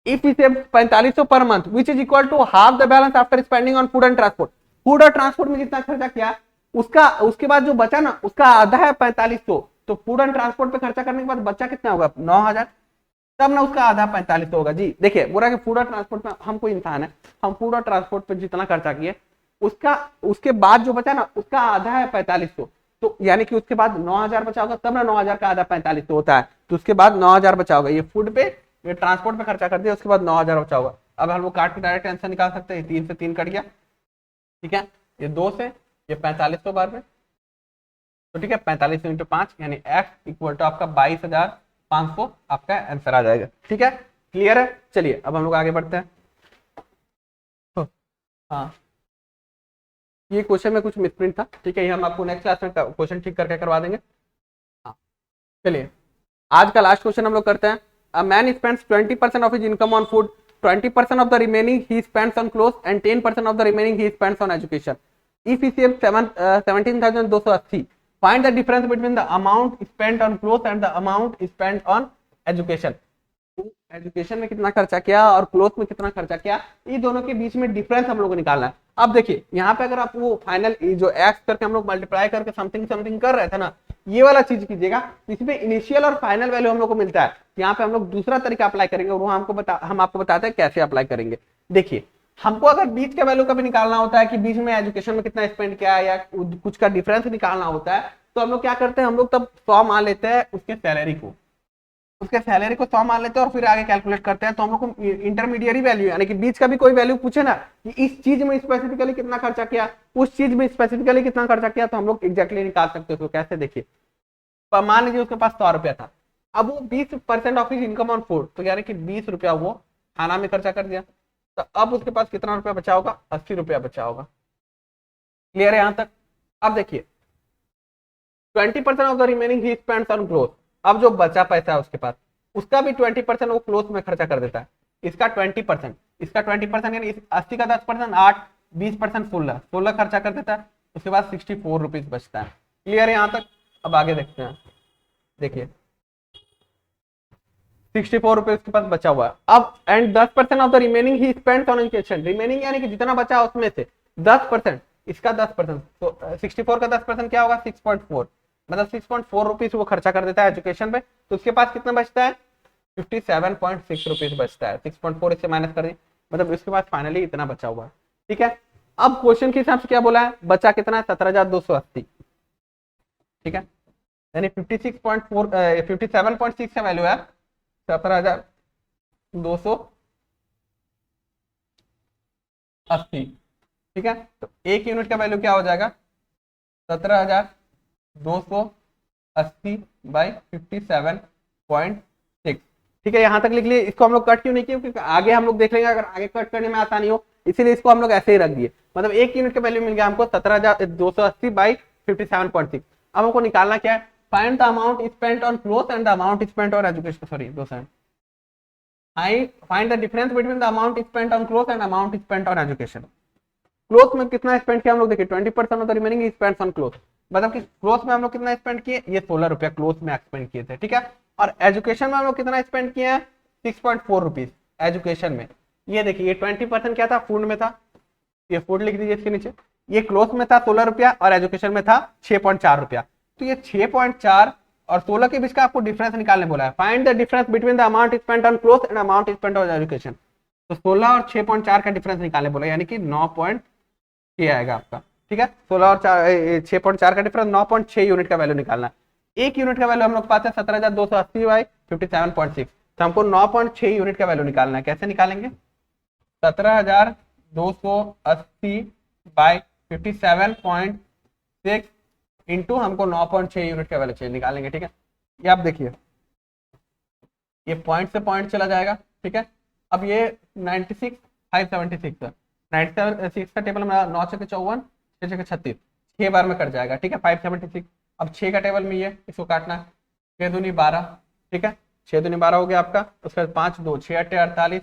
if he save 4500 per month which is equal to half the balance after spending on food and transport. Food और ट्रांसपोर्ट में जितना खर्चा किया, उसका उसके बाद जो बचा ना, उसका आधा है 4500, तो फूड एंड ट्रांसपोर्ट पे खर्चा करने के बाद बच्चा कितना होगा, 9000, तब ना उसका आधा 4500 होगा। जी देखिए, बोला कि फूड और ट्रांसपोर्ट में हम कोई इंसान है, हम फूड और ट्रांसपोर्ट पे जितना खर्चा किए, उसका उसके बाद जो बचा ना, उसका आधा है 4500, तो यानी कि उसके बाद 9000 बचा होगा, तब ना 9000 का आधा 4500 होता है, तो उसके बाद 9000 बचा होगा। ये फूड पे, ये ट्रांसपोर्ट पे खर्चा कर दिया, उसके बाद 9000 बचा होगा। अब हम लोग काट के डायरेक्ट आंसर निकाल सकते हैं, 3 से 3 कट गया। ठीक है, ये 2 से, ये 4500 बार में, तो ठीक है 4500 इंटू 5 यानी एक्स इक्वल टू आपका 22,500 आपका आंसर आ जाएगा। ठीक है, क्लियर है? चलिए अब हम लोग आगे बढ़ते हैं। हाँ ये क्वेश्चन में कुछ मिसप्रिंट था, ठीक है, ये हम आपको नेक्स्ट क्लास में क्वेश्चन ठीक करके करवा देंगे। हाँ चलिए आज का लास्ट क्वेश्चन हम लोग करते हैं। A man spends 20% of his income on food, 20% of the remaining he spends on clothes and 10% of the remaining he spends on education. If he saves 17,280, find the difference between the amount spent on cloth and the amount spent on education. Education में कितना खर्चा किया और क्लोथ में कितना खर्चा किया, ये दोनों के बीच में डिफरेंस हम लोग को निकालना है। अब देखिए यहाँ पे अगर आप वो फाइनल जो एक्स करके हम लोग मल्टीप्लाई करके समथिंग समथिंग कर रहे थे ना, ये वाला चीज कीजिएगा, इसमें इनिशियल और फाइनल वैल्यू हम लोग को मिलता है। यहाँ पे हम लोग दूसरा तरीका अप्लाई करेंगे और वो हम आपको बताते हैं कैसे अप्लाई करेंगे। देखिए हमको अगर बीच के वैल्यू का भी निकालना होता है कि बीच में एजुकेशन में कितना स्पेंड किया है या कुछ का डिफरेंस निकालना होता है, तो हम लोग क्या करते हैं, हम लोग तब 100 मान लेते हैं उसके सैलरी को, 100 मान लेते हैं और फिर आगे कैलकुलेट करते हैं। तो हम लोग को इंटरमीडिएरी वैल्यू यानी कि बीच का भी कोई वैल्यू पूछे ना कि इस चीज में स्पेसिफिकली कितना खर्चा किया, उस चीज में स्पेसिफिकली कितना खर्चा किया, तो हम लोग एग्जैक्टली निकाल सकते हो। कैसे, देखिए मान लीजिए उसके पास 100 रुपया था, अब वो 20% of his income on food, तो यानी कि 20 रुपया वो खाना में खर्चा कर दिया, तो अब उसके पास कितना रुपया बचा होगा, 80 रुपया बचा होगा। क्लियर है यहाँ तक। अब देखिए 20% of the remaining he spends on cloth, अब जो बचा पैसा है उसके पास, उसका भी 20% वो क्लोथ में खर्चा कर देता है। इसका 20%, इसका 20% यानी 80 का 10%, 8, 20% 16 खर्चा कर देता है। उसके बाद 64 रुपीज बचता है। क्लियर है यहाँ तक। अब आगे देखते हैं, देखिए 64 रुपए उसके पास बचा हुआ है। अब and 10% of the remaining he spends on education, remaining यानी कि जितना बचा उसमें से 10%, इसका 10%, तो 64 का 10% क्या होगा, 6.4, मतलब 6.4 रुपीज वो खर्चा कर देता है एजुकेशन पे। तो उसके पास कितना बचता है, 57.6 रुपीज बचता है। 6.4 इससे माइनस कर दी, मतलब उसके पास फाइनली इतना बचा हुआ है। ठीक है, अब क्वेश्चन के हिसाब से क्या बोला है, बचा कितना है, 17,280। ठीक है, यानी 57.6 का वैल्यू है 17,280। ठीक है, तो एक यूनिट का वैल्यू क्या हो जाएगा, 17,280 बाई 57.6। ठीक है, यहां तक लिख लिए। इसको हम लोग कट क्यों नहीं किए, क्योंकि आगे हम लोग देख लेंगे अगर आगे कट करने में आसानी हो, इसीलिए इसको हम लोग ऐसे ही रख दिए। मतलब एक यूनिट का वैल्यू मिल गया हमको 17,280 बाई 57.6। अब हमको निकालना क्या है, find the amount spent on cloth and the amount spent on education, sorry 2 find the difference between the amount spent on cloth and amount spent on education. Cloth में कितना स्पेंड किया हम लोग, देखिए 20% of the remaining spends on cloth, मतलब कि क्लोथ में हम लोग कितना स्पेंड किए, ये 16 रुपया क्लोथ में स्पेंड किए थे। ठीक है, और एजुकेशन में हम लोग कितना स्पेंड किए हैं, 6.4 रुपीज एजुकेशन में। ये देखिए ये 20% क्या था, फूड में था, ये फूड लिख दीजिए इसके नीचे। ये क्लोथ में था 16 रुपया और एजुकेशन में था 6.4 रुपया। तो ये 6.4 और 16 के बीच का आपको डिफरेंस निकालने बोला है। Find the difference between the amount spent on cloth and amount spent on education. तो 16 और 6.4 का डिफरेंस निकालने बोला, यानी कि 9.6 आएगा आपका। ठीक है, 16 और 6.4 का डिफरेंस 9.6 यूनिट का वैल्यू निकालना है। एक यूनिट का वैल्यू हम लोग पाते हैं 17,280 बाई 57.6, तो हमको 9.6 यूनिट का वैल्यू निकालना है। कैसे निकालेंगे, 17,280 बाई 57.6 इंटू हमको 9.6 यूनिट का वैल्यू चाहिए निकालेंगे। ठीक है, ये आप देखिए ये पॉइंट से पॉइंट चला जाएगा। ठीक है, अब ये 96 576 है, 96 का टेबल में 9 छके 54 6 छके 36, 6 बार में कट जाएगा। ठीक है, 576। अब 6 का टेबल में ये इसको काटना है, 6 दूनी 12। ठीक है, 6 दूनी 12 हो गया आपका। उसके बाद 5 2 6 8 48,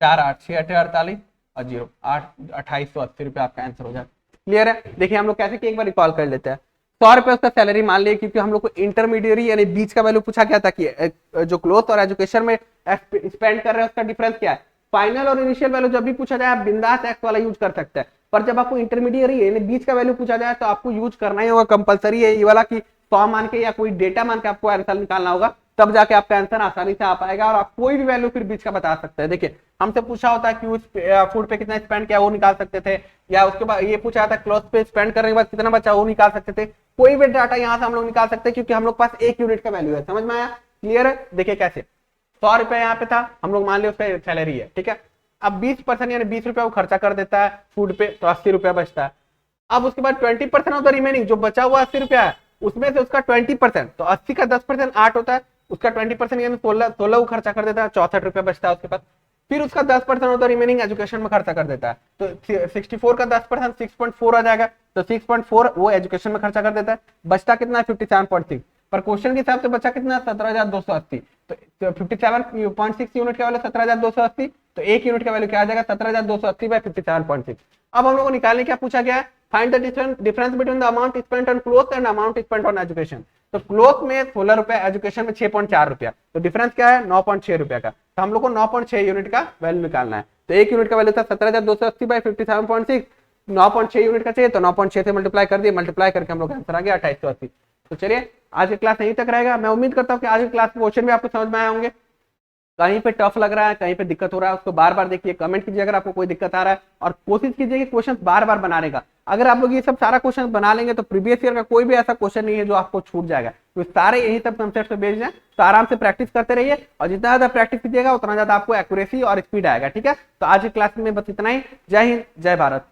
4 8 6 8 48 और 0 8 2880 रुपये आपका आंसर हो जाए। क्लियर है। देखिए हम लोग कैसे कि एक बार रिकॉल कर लेते हैं। 100 रुपये उसका सैलरी मान लिया, क्योंकि हम लोग को इंटरमीडिएरी यानी बीच का वैल्यू पूछा गया था कि जो क्लोथ और एजुकेशन में स्पेंड कर रहे हैं उसका डिफरेंस क्या है। फाइनल और इनिशियल वैल्यू जब भी पूछा जाए आप बिंदास एक्स वाला यूज कर सकते हैं, पर जब आपको इंटरमीडिएरी यानी बीच का वैल्यू पूछा जाए तो आपको यूज करना ही होगा, कंपलसरी है ये वाला कि 100 मान के या कोई डेटा मान के आपको आंसर निकालना होगा, तब जाके आपका आंसर आसानी से आ पाएगा और आप कोई भी वैल्यू फिर बीच का बता सकते हैं। देखिए हमसे पूछा होता है कि उस फूड पे कितना स्पेंड किया वो निकाल सकते थे, या उसके बाद ये पूछा था क्लोथ पे स्पेंड करने के बाद कितना बचा वो निकाल सकते थे। कोई भी डाटा यहाँ से हम लोग निकाल सकते हैं, क्योंकि हम लोग पास एक यूनिट का वैल्यू है। समझ में आया, क्लियर है। देखिए कैसे 100 रुपए यहाँ पे था, हम लोग मान लिया उसका सैलरी है। ठीक है, अब 20% यानी 20 रुपया वो खर्चा कर देता है फूड पे, तो 80 रुपया बचता है। अब उसके बाद 20% ऑफ द रिमेनिंग, जो बचा हुआ 80 रुपया है उसमें से उसका 20%, तो 80 का 10% 8 होता है, उसका 20% यानी 16 वो खर्चा कर देता है, 64 रुपया बचता है उसके पास। फिर उसका 10% होता है रिमेनिंग एजुकेशन में खर्चा कर देता है। तो 64 का 10% 6.4 आ जाएगा, तो 6.4 वो एजुकेशन में खर्चा कर देता है। बचता कितना है 57.6, पर क्वेश्चन के हिसाब से बचा कितना 17,280। तो 57.6 यूनिट का वैल्यू 17,280, तो एक यूनिट का वैल्यू क्या आ जाएगा 17,280 बाय 57.6। अब हम लोग को निकालने क्या पूछा गया है, find the difference between the amount spent on cloth and amount spent on education. तो क्लोथ में 16 रुपए, एजुकेशन में 6.4 रुपया, तो डिफरेंस क्या है 9.6 रुपया का। तो हम लोग को 9.6 यूनिट का वैल्यू निकालना है। तो एक यूनिट का वैल्यू था 17,280 बाय 57.6, 9.6 यूनिट का चाहिए, तो 9.6 से मल्टीप्लाई कर दिए, मल्टीप्लाई करके हम लोग आंसर आ गया 2880। तो चलिए आज की क्लास यहीं तक रहेगा। मैं उम्मीद करता हूँ कि आज की क्लास के क्वेश्चन भी आपको समझ में आए होंगे। कहीं पे टफ लग रहा है, कहीं पे दिक्कत हो रहा है, उसको बार बार देखिए, कमेंट कीजिए अगर आपको कोई दिक्कत आ रहा है, और कोशिश कीजिए कि क्वेश्चन बार बार बनाने का। अगर आप लोग ये सब सारा क्वेश्चन बना लेंगे तो प्रीवियस ईयर का कोई भी ऐसा क्वेश्चन नहीं है जो आपको छूट जाएगा। तो सारे यही सब कंसेप्ट पे बेस्ड हैं, तो आराम से प्रैक्टिस करते रहिए, और जितना ज्यादा प्रैक्टिस कीजिएगा उतना ज्यादा आपको एक्यूरेसी और स्पीड आएगा। ठीक है, तो आज की क्लास में बस इतना ही। जय हिंद, जय भारत।